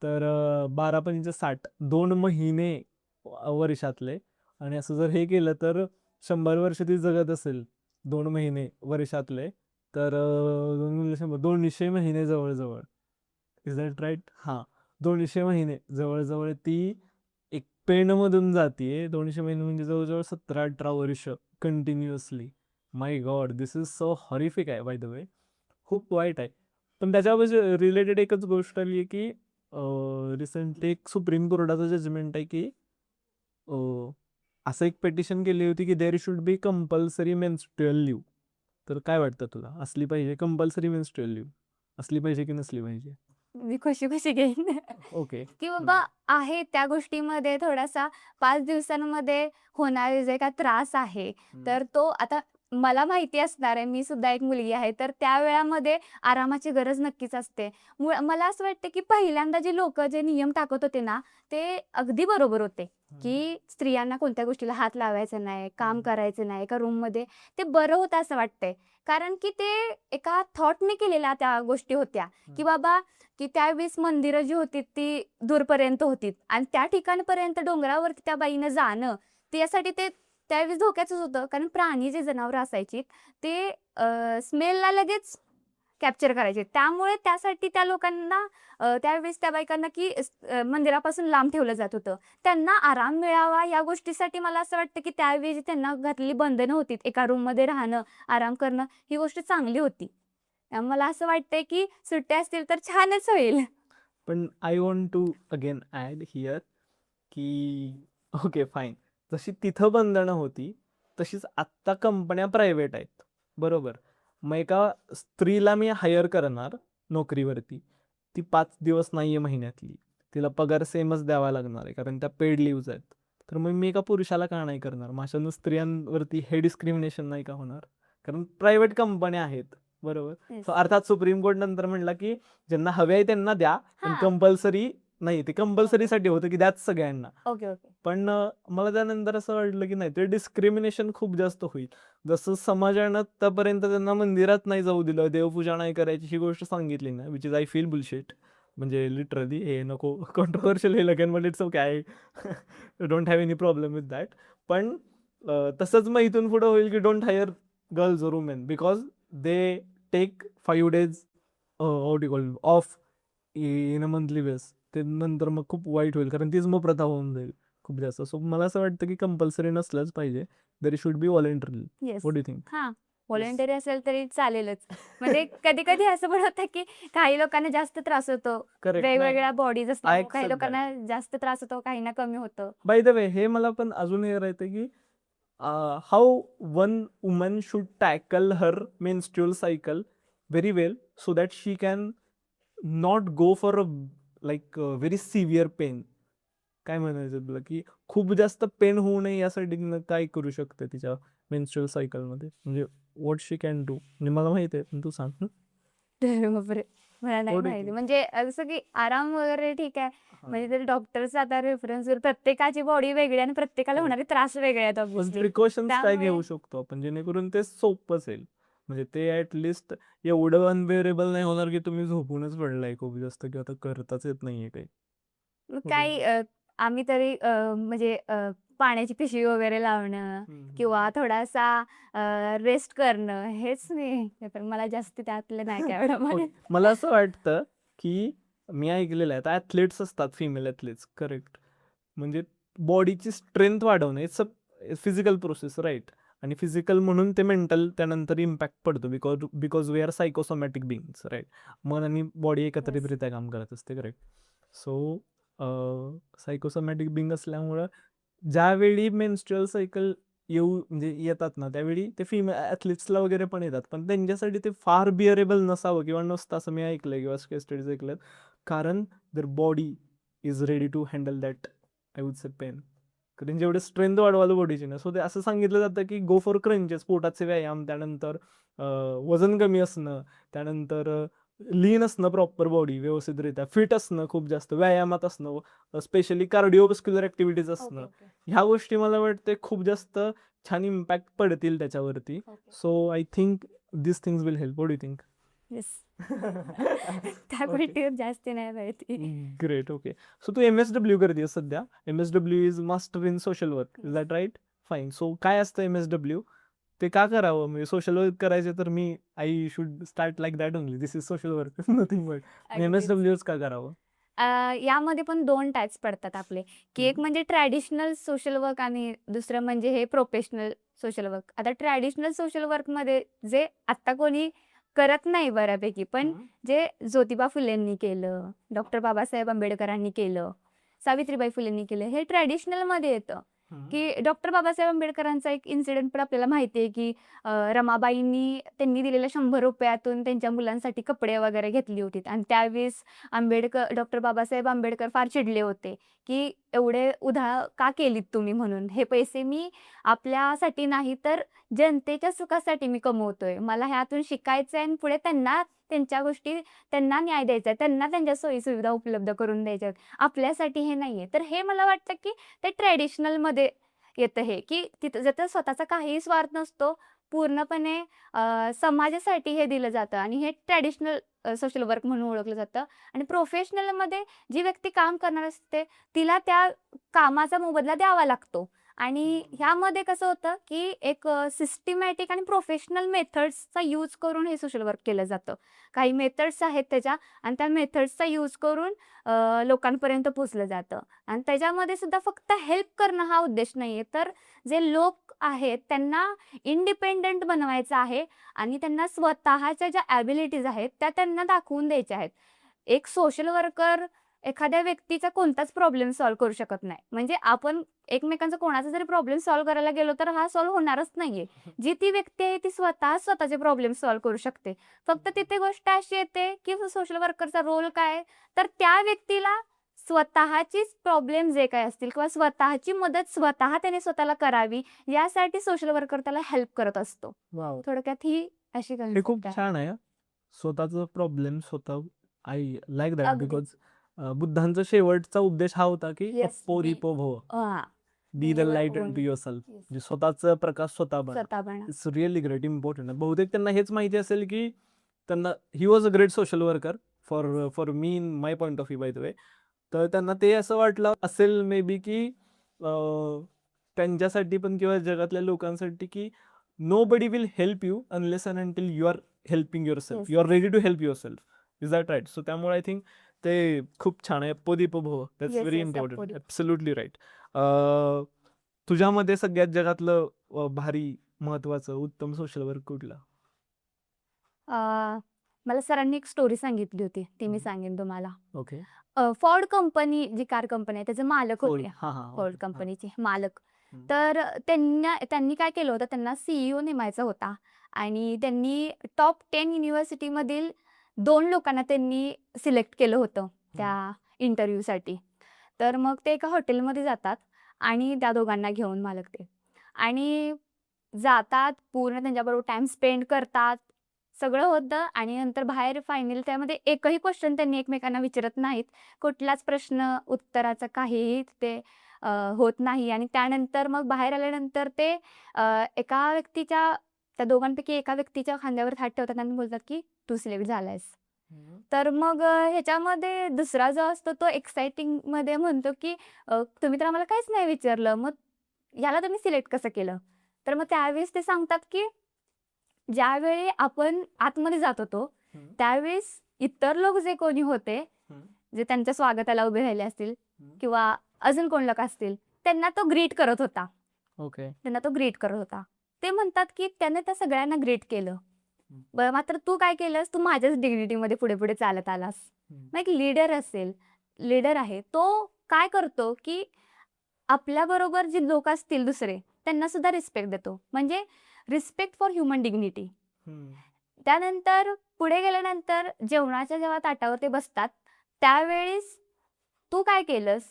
तर 12×5 = 60 2 महिने वर्षातले, आणि असं जर हे केलं तर 100 वर्ष ती जगत असेल 2 महिने वर्षातले तर 200 महिने जवळजवळ. Is that right? हां, 200 महिने जवळजवळ ती एक पेणमधून जाते. 200 महिने म्हणजे जवळजवळ 17-18 वर्ष continuously. My God, this is so horrific आहे बाय द वे. खूप वाईट आहे. पण त्याच्यावर रिलेटेड एकच गोष्ट आली आहे की रिसेंटली एक सुप्रीम कोर्टाचं जजमेंट आहे की असं एक पेटिशन केली होती की there should be compulsory menstrual leave. तर काय वाटतं तुला, असली पाहिजे कंपल्सरी मेन्स्ट्रुअल लीव? असली पाहिजे की नसली पाहिजे? मी खुशी घेईन. ओके. की बाबा आहे त्या गोष्टीमध्ये थोडासा 5 दिवसांमध्ये होणारे जे काय त्रास आहे, तर तो आता मला माहिती असणार आहे, मी सुद्धा एक मुलगी आहे, तर त्या वेळामध्ये आरामाची गरज नक्कीच असते. मला असं वाटतं की पहिल्यांदा जे लोकं जे नियम टाकत होते ना, ते अगदी बरोबर होते, की स्त्रियांना कोणत्या गोष्टीला हात लावायचा नाही, काम करायचं नाही एका रूममध्ये. ते बरं होतं असं वाटतंय. कारण की ते एका थॉटने केलेल्या त्या गोष्टी होत्या, की बाबा की त्यावेळेस मंदिरं जी होती ती दूरपर्यंत होती आणि त्या ठिकाणपर्यंत डोंगरावरती त्या बाईनं जाणं त्यासाठी ते त्यावेळेस धोक्याचंच होतं. कारण प्राणी जे जनावरं असायची ते स्मेलला लगेच कॅप्चर करायचे. त्यामुळे त्यासाठी त्या लोकांना त्यावेळेस त्या बायकांना की मंदिरापासून लांब ठेवलं जात होतं. त्यांना आराम मिळावा या गोष्टीसाठी मला असं वाटतं की त्यावेळी जी त्यांना घातलेली बंधनं होती, एका रूममध्ये राहणं, आराम करणं, ही गोष्ट चांगली होती. मला असं वाटतंय की सुट्ट्या असतील तर छानच होईल. पण I want to again add here की ओके फाईन, जशी तिथं बंधनं होती तशीच आत्ता कंपन्या प्रायव्हेट आहेत, बरोबर. मग एका स्त्रीला मी हायर करणार नोकरीवरती, ती 5 दिवस नाही आहे महिन्यातली, तिला पगार सेमच द्यावा लागणार आहे कारण त्या पेड लिव्ज आहेत. तर मग मी एका पुरुषाला का नाही करणार? मग अशानं स्त्रियांवरती हे डिस्क्रिमिनेशन नाही का होणार? कारण प्रायव्हेट कंपन्या आहेत, बरोबर. Yes. So, अर्थात सुप्रीम कोर्ट नंतर म्हणला की ज्यांना हवे आहे त्यांना द्या, पण हां. कंपल्सरी नाही. ते कंपल्सरीसाठी होतं की द्याच सगळ्यांना. ओके. पण मला त्यानंतर असं वाटलं की नाही, ते डिस्क्रिमिनेशन खूप जास्त होईल. जसं समाजानं आतापर्यंत त्यांना मंदिरात नाही जाऊ दिलं, देवपूजा नाही करायची ही गोष्ट सांगितली ना, which is I feel bullshit. म्हणजे लिटरली हे नको कॉन्ट्रोवर्शियल हे लगेन, but it's okay, I don't have any problem with that. पण तसंच मग इथून पुढं होईल की डोंट हायर गर्ल्स और women because they take 5 days what you call off in a monthly base. ते नंतर मग खूप वाईट होईल कारण तीच मग प्रथा होऊन जाईल खूप जास्त. सो मला असं वाटतं की कंपल्सरी नसलंच पाहिजे, there should be voluntary. Yes. What do you think? हां. व्हॉलेंटरी असेल तरी चालेलच. म्हणजे कधी कधी असं पण होतं की काही लोकांना जास्त त्रास होतो, करेक्ट. वेगवेगळ्या बॉडीज I असतात, काही accept that. लोकांना जास्त त्रास होतो, काहींना कमी होतं. बाय द वे हे मला पण अजून हे राहते की how one woman should tackle her menstrual cycle very well so that she can not go for a like very severe pain. काय म्हणायचं तुला की खूप जास्त पेन होऊ नये यासाठी तिनं काय करू शकते तिच्या मेन्स्ट्रुअल सायकलमध्ये, म्हणजे व्हॉट शी कॅन डू. म्हणजे मला माहिती आहे पण तू सांग. तर बापरे, मला नाही What do you माहिती. think? म्हणजे जसं की आराम वगैरे ठीक आहे, म्हणजे ते डॉक्टरचा आता रेफरन्सवर प्रत्येकाची बॉडी वेगळी आणि प्रत्येकाला Correct. होणारे त्रास वेगळे आहेत पण ऑब्व्हियसली. प्रिकॉशन्स काय त्यामुळे घेऊ शकतो आपण जेणेकरून ते सोपं असेल, म्हणजे ते ऍटलिस्ट एवढं अनबेअरेबल नाही होणार की तुम्ही झोपूनच पडलाय खूप जास्त किंवा आता करताच येत नाहीये काही. काही आम्ही तरी म्हणजे पाण्याची पिशवी वगैरे लावणं किंवा थोडासा रेस्ट करणं हेच मी तर मला जास्त त्यातलं नाही काय एवढं ओके. माहित. मला असं वाटतं की मी ऐकलेलं आहे आता ॲथलीट्स असतात, फिमेल ॲथलीट्स, करेक्ट, म्हणजे बॉडीची स्ट्रेंथ वाढवणे it's a physical process, right. आणि फिजिकल म्हणून ते मेंटल त्यानंतर इम्पॅक्ट पडतो because we are psychosomatic beings, right. मन आणि बॉडी एकत्रितरित्या काम करत असते, करेक्ट. सो सायकोसोमॅटिक बिंग असल्यामुळं ज्यावेळी मेन्स्ट्रुअल सायकल म्हणजे येतात ना त्यावेळी ते फिमेल ॲथलीट्सला वगैरे पण येतात, पण त्यांच्यासाठी ते फार बिअरेबल नसावं किंवा नसतं असं मी ऐकलंय किंवा स्टडीज ऐकल्यात, कारण there body is ready to handle that I would say pain. कारण जेवढे स्ट्रेंथ वाढवायला बॉडीची ना, सो ते असं सांगितलं जातं की गो फॉर क्रंचेस, पोटाचे व्यायाम, त्यानंतर वजन कमी असणं, त्यानंतर लीन असणं, प्रॉपर बॉडी व्यवस्थितरित्या फिट असणं, खूप जास्त व्यायामात असणं, स्पेशली कार्डिओव्हास्क्युलर ऍक्टिव्हिटीज असणं, ह्या गोष्टी मला वाटते खूप जास्त छान इम्पॅक्ट पडतील त्याच्यावरती. So I think this things will help. What do you think? Yes. त्या गोष्टीवर जास्त नाही माहिती. ग्रेट. ओके. सो तू MSW करतेस सध्या. MSW is master in social work, is that right? Fine. So काय असतं MSW? ते का करावं? म्हणजे सोशल वर्क करायचे तर मी I should start like that only. This is social work, nothing but. अगदीच. MSW का करावं? यामध्ये पण 2 टाइप्स पडतात आपले, की एक म्हणजे ट्रॅडिशनल सोशल वर्क आणि दुसरं म्हणजे हे प्रोफेशनल सोशल वर्क. आता ट्रॅडिशनल सोशल वर्कमध्ये जे आत्ता कोणी करत नाही बऱ्यापैकी, पण जे ज्योतिबा फुलेंनी केलं, डॉक्टर बाबासाहेब आंबेडकरांनी केलं, सावित्रीबाई फुलेंनी केलं, हे ट्रॅडिशनलमध्ये येतं. की डॉक्टर बाबासाहेब आंबेडकरांचा एक इन्सिडेंट पण आपल्याला माहिती आहे की रमाबाईंनी त्यांनी दिलेल्या 100 रुपयातून त्यांच्या मुलांसाठी कपडे वगैरे घेतली होती आणि त्यावेळेस डॉक्टर बाबासाहेब आंबेडकर फार चिडले होते की एवढे उधाळ का केलीत तुम्ही, म्हणून हे पैसे मी आपल्यासाठी नाही तर जनतेच्या सुखासाठी मी कमवतोय, मला ह्यातून शिकायचं आहे आणि पुढे त्यांना त्यांच्या गोष्टी त्यांना न्याय द्यायचा आहे, त्यांना त्यांच्या सोयीसुविधा उपलब्ध करून द्यायच्या आहेत, आपल्यासाठी हे नाहीये. तर हे मला वाटतं की ते ट्रेडिशनलमध्ये येतं हे, की तिथं ज्याचा स्वतःचा काहीही स्वार्थ नसतो, पूर्णपणे समाजासाठी हे दिलं जातं आणि हे ट्रॅडिशनल सोशल वर्क म्हणून ओळखलं जातं. आणि प्रोफेशनलमध्ये जी व्यक्ती काम करणार असते तिला त्या कामाचा मोबदला द्यावा लागतो. आणि ह्यामध्ये कसं होतं की एक सिस्टमॅटिक आणि प्रोफेशनल मेथड्सचा यूज करून हे सोशल वर्क केलं जातं. काही मेथड्स आहेत त्याच्या आणि त्या मेथड्सचा यूज करून लोकांपर्यंत पोहोचलं जातं. आणि त्याच्यामध्ये सुद्धा फक्त हेल्प करणं हा उद्देश नाहीये, तर जे लोक आहेत त्यांना इंडिपेंडंट बनवायचं आहे आणि त्यांना स्वतःच्या ज्या ॲबिलिटीज आहेत त्या त्यांना दाखवून द्यायच्या आहेत. एक सोशल वर्कर एखाद्या व्यक्तीचा कोणताच प्रॉब्लेम सॉल्व्ह करू शकत नाही. म्हणजे आपण एकमेकांचा कोणाचा जरी प्रॉब्लेम सॉल्व्ह करायला गेलो तर हा सॉल्व्ह होणारच नाहीये. जी ती व्यक्ती आहे ती स्वतःचे प्रॉब्लेम सॉल्व्ह करू शकते. फक्त तिथे गोष्ट अशी येते की सोशल वर्करचा रोल काय, तर त्या व्यक्तीला स्वतःचीच प्रॉब्लेम जे काय असतील किंवा स्वतःची मदत स्वतः त्याने स्वतःला करावी यासाठी सोशल वर्कर त्याला हेल्प करत असतो. वाव, थोडक्यात ही अशी हे खूप कन्सेप्ट आहे. छान आहे. स्वतःचा प्रॉब्लेम स्वतः, आय लाईक दॅट अगदी. बिकॉज बुद्धांचा शेवटचा उद्देश हा होता की Yes, अप्पोरिपो भव, हा, be the Never light own. टू युअर सेल्फ. Yes. म्हणजे स्वतःचा प्रकाश स्वतः बना. स्वतः बना. It's really great, important. बहुतेक त्यांना हेच माहिती असेल की त्यांना he was a great social worker for me in my point of view, by the way. तर त्यांना ते असं वाटलं असेल मे बी की त्यांच्यासाठी पण किंवा जगातल्या लोकांसाठी की nobody will help you unless and until you are helping your self, Yes. You are ready to help yourself. Is that right? So त्यामुळे आय थिंक ते खूप छान आहे. पोदीपो भव, that's Yes, very yes, important. Appodipo. Absolutely right. तुझ्यामध्ये सगळ्यात जगातलं भारी महत्वाचं उत्तम सोशल वर्क कुठलं? मला सरांनी एक स्टोरी सांगितली होती, ती मी हम्म. सांगेन तुम्हाला. ओके. फोर्ड कंपनी, जी कार कंपनी आहे, त्याचे मालक होते. हा हा फोर्ड ओके. हा. कंपनीचे मालक. हम्म. तर त्यांनी काय केलं होतं, त्यांना CEO नेमायचा होता आणि त्यांनी टॉप 10 युनिव्हर्सिटीमधील 2 लोकांना त्यांनी सिलेक्ट केलं होतं त्या इंटरव्ह्यूसाठी. तर मग ते एका हॉटेलमध्ये जातात आणि त्या दोघांना घेऊन मालक ते आणि जातात, पूर्ण त्यांच्याबरोबर टाइम स्पेंड करतात. सगळं होतं आणि नंतर बाहेर फायनल त्यामध्ये एकही क्वेश्चन त्यांनी एकमेकांना विचारत नाहीत. कुठलाच प्रश्न उत्तराचा काहीही ते होत नाही आणि त्यानंतर मग बाहेर आल्यानंतर ते एका व्यक्तीच्या, त्या दोघांपैकी एका व्यक्तीच्या खांद्यावर हात ठेवतात आणि बोलतात की तू सिलेक्ट झालायस. हम्म. तर मग ह्याच्यामध्ये दुसरा जो असतो तो एक्साइटिंगमध्ये म्हणतो की तुम्ही तर आम्हाला काहीच नाही विचारलं, मग याला तुम्ही सिलेक्ट कसं केलं? तर मग त्यावेळेस ते सांगतात की ज्यावेळी आपण आतमध्ये जात होतो, हम्म. त्यावेळेस इतर लोक जे कोणी होते, हम्म. जे त्यांच्या स्वागताला उभे राहिले असतील हम्म. किंवा अजून कोण लोक असतील, त्यांना तो ग्रीट करत होता. ओके. ते म्हणतात की त्याने त्या सगळ्यांना ग्रीट केलं. मात्र तू काय केलंस? तू माझ्याच डिग्निटीमध्ये पुढे-पुढे चालत आलास. हम्म. मग एक लीडर आहे, तो काय करतो की आपल्याबरोबर जे लोक असतील दुसरे, त्यांना सुद्धा रिस्पेक्ट देतो. म्हणजे रिस्पेक्ट फॉर ह्युमन डिग्निटी. हम्म. त्यानंतर पुढे गेल्यानंतर जेवणाच्या जेव्हा ताटावर ते बसतात, त्यावेळेस तू काय केलंस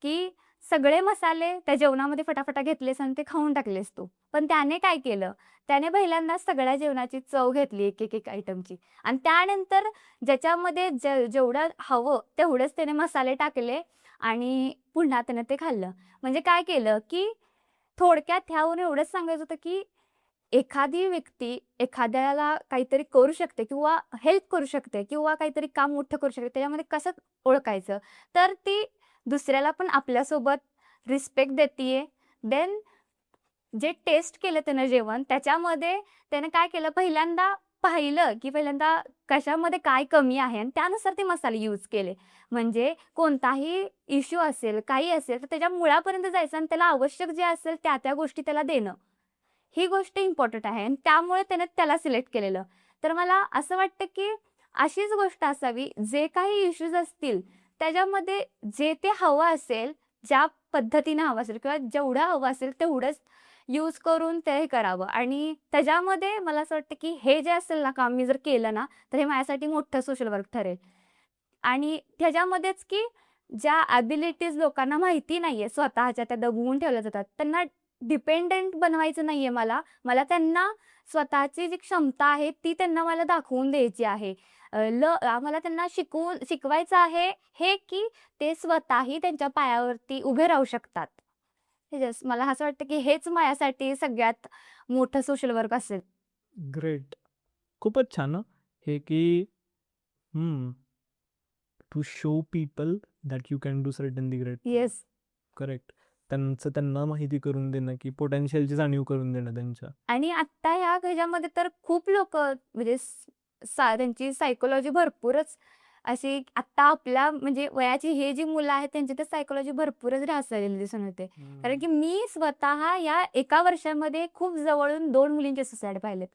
की सगळे मसाले त्या जेवणामध्ये फटाफटा घेतलेस आणि ते खाऊन टाकलेस तू. पण त्याने काय केलं? त्याने पहिल्यांदा सगळ्या जेवणाची चव घेतली एक आयटमची आणि त्यानंतर ज्याच्यामध्ये जेवढं हवं तेवढेच त्याने मसाले टाकले आणि पुन्हा त्याने ते खाल्लं. म्हणजे काय केलं की थोडक्यात ह्यावरून एवढंच सांगायचं होतं की एखादी व्यक्ती एखाद्याला काहीतरी करू शकते किंवा हेल्प करू शकते किंवा काहीतरी काम मोठं करू शकते, त्याच्यामध्ये कसं ओळखायचं? तर ती दुसऱ्याला पण आपल्यासोबत रिस्पेक्ट देतीये. देन जे टेस्ट केलं त्यानं जेवण, त्याच्यामध्ये त्यानं काय केलं, पहिल्यांदा पाहिलं की पहिल्यांदा कशामध्ये काय कमी आहे आणि त्यानुसार ते मसाले यूज केले. म्हणजे कोणताही इश्यू असेल, काही असेल, तर त्याच्या मुळापर्यंत जायचं आणि त्याला आवश्यक जे असेल त्या गोष्टी त्याला देणं. ही गोष्ट इम्पॉर्टंट आहे आणि त्यामुळे त्याने त्याला सिलेक्ट केलेलं. तर मला असं वाटतं की अशीच गोष्ट असावी, जे काही इश्यूज असतील त्याच्यामध्ये जे ते हवं असेल, ज्या पद्धतीनं हवं असेल किंवा जेवढं हवं असेल तेवढंच यूज करून ते करावं आणि त्याच्यामध्ये मला असं वाटतं की हे जे असेल ना काम मी जर केलं ना, तर हे माझ्यासाठी मोठं सोशल वर्क ठरेल. आणि त्याच्यामध्येच की ज्या ॲबिलिटीज लोकांना माहिती नाहीये स्वतःच्या, त्या दबवून ठेवल्या जातात, त्यांना डिपेंडंट बनवायचं नाहीये मला त्यांना स्वतःची जी क्षमता आहे ती त्यांना मला दाखवून द्यायची आहे. मला त्यांना शिकवायचं आहे हे की ते स्वतःही त्यांच्या पायावरती उभे राहू शकतात. हे जस्ट मला असं वाटतं की हेच माझ्यासाठी सगळ्यात मोठं सोशल वर्क असेल. ग्रेट. खूपच छान हं. हे की to show people that you can do certainly great. Yes. Correct. त्यांना माहिती करून देणं की पोटेन्शियलची जाणीव करून देणं त्यांच्या. आणि आत्ता ह्या ह्याच्यामध्ये तर खूप लोक म्हणजे त्यांची सायकोलॉजी भरपूरच अशी आत्ता आपल्या म्हणजे वयाची हे जी मुलं आहेत त्यांची तर सायकोलॉजी भरपूरच ढासळलेली दिसून येते. कारण की मी स्वतः या एका वर्षामध्ये खूप जवळून 2 मुलींचे सुसाईड पाहिलेत.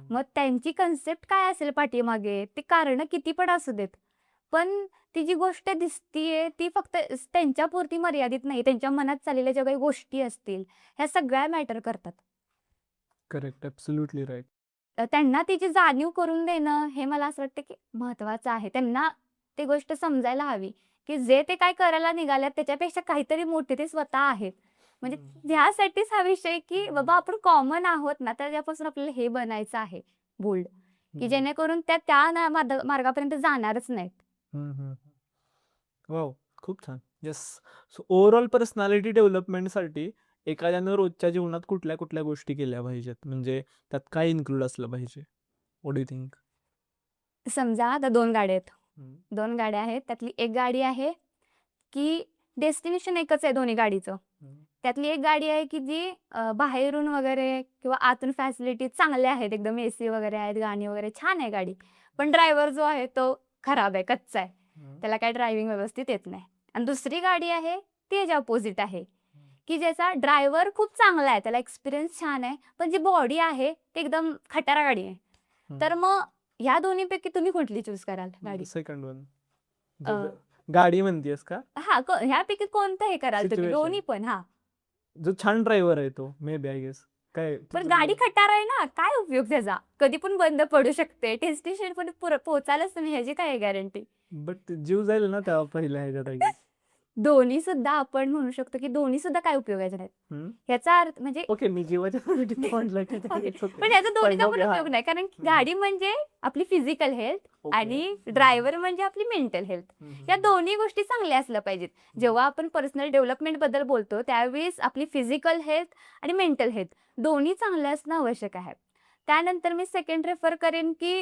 मग त्यांची कन्सेप्ट काय असेल पाठीमागे, ते कारण किती पण असू देत, पण ती जी गोष्ट दिसतीये ती फक्त त्यांच्यापुरती मर्यादित नाही. त्यांच्या मनात चाललेल्या ज्या काही गोष्टी असतील ह्या सगळ्या मॅटर करतात. करेक्ट. Absolutely right. त्यांना तिची जाणीव करून देणं हे मला असं वाटतं की महत्वाचं आहे. त्यांना ती गोष्ट समजायला हवी की जे ते काय करायला निघाल्यात त्याच्यापेक्षा काहीतरी मोठे ते स्वतः आहेत. म्हणजे ह्यासाठीच हा विषय की बाबा आपण कॉमन आहोत ना, त्याच्यापासून आपल्याला हे बनायचं आहे बोल्ड, की जेणेकरून त्या मार्गापर्यंत जाणारच नाहीत. वाव, खूप छान. येस. सो ओव्हरऑल पर्सनॅलिटी डेव्हलपमेंटसाठी एखाद्यानं रोजच्या जीवनात कुठल्या कुठल्या गोष्टी केल्या पाहिजेत, म्हणजे त्यात काय इन्क्लूड असलं पाहिजे? What do you think? समजा आता 2 गाड्या आहेत. 2 गाड्या आहेत. त्यातली एक गाडी आहे की डेस्टिनेशन एकच आहे दोन्ही गाडीचं. त्यातली एक गाडी आहे की जी बाहेरून वगैरे किंवा आतून फॅसिलिटी चांगल्या आहेत, एकदम एसी वगैरे आहेत, गाणी वगैरे छान आहे गाडी. पण ड्रायव्हर जो आहे तो खराब आहे, कच्चा आहे. त्याला काय ड्रायव्हिंग व्यवस्थित येत नाही. आणि दुसरी गाडी आहे ती याच्या अपोजिट आहे की ज्याचा ड्रायव्हर खूप चांगला आहे, त्याला एक्सपिरियन्स छान आहे, पण जी बॉडी आहे ती एकदम खटारा गाडी आहे. तर मग ह्या दोन्हीपैकी तुम्ही कुठली चूज कराल गाडी? Second one. अं, गाडी म्हणतेस का? हा ह्यापैकी कोणतं हे कराल तुम्ही? Situation. दोन्ही पण. हा जो छान ड्रायव्हर आहे तो मे बी आय गेस. काय पण तुझं गाडी काय? खटार आहे ना, काय उपयोग त्याचा? कधी पण बंद पडू शकते, डेस्टिनेशन पण पोहोचालच तुम्ही, ह्याची काय गॅरंटी? बट जीव जाईल ना त्या पहिल्या ह्याच्यात I guess. दोन्ही सुद्धा आपण म्हणू शकतो की दोन्ही सुद्धा काय उपयोगाचे नाहीत. हम्म. ह्याचा अर्थ म्हणजे ओके मी जीवाच्या म्हटलं पण याचा दोन्हीचा पण उपयोग नाही, कारण की गाडी म्हणजे आपली फिजिकल हेल्थ आणि ड्रायव्हर म्हणजे आपली मेंटल हेल्थ. या दोन्ही गोष्टी चांगल्या असल्या पाहिजेत. जेव्हा आपण पर्सनल डेव्हलपमेंट बद्दल बोलतो त्यावेळेस आपली फिजिकल हेल्थ आणि मेंटल हेल्थ दोन्ही चांगल्या असणं आवश्यक आहे. त्यानंतर मी सेकंड रेफर करेन की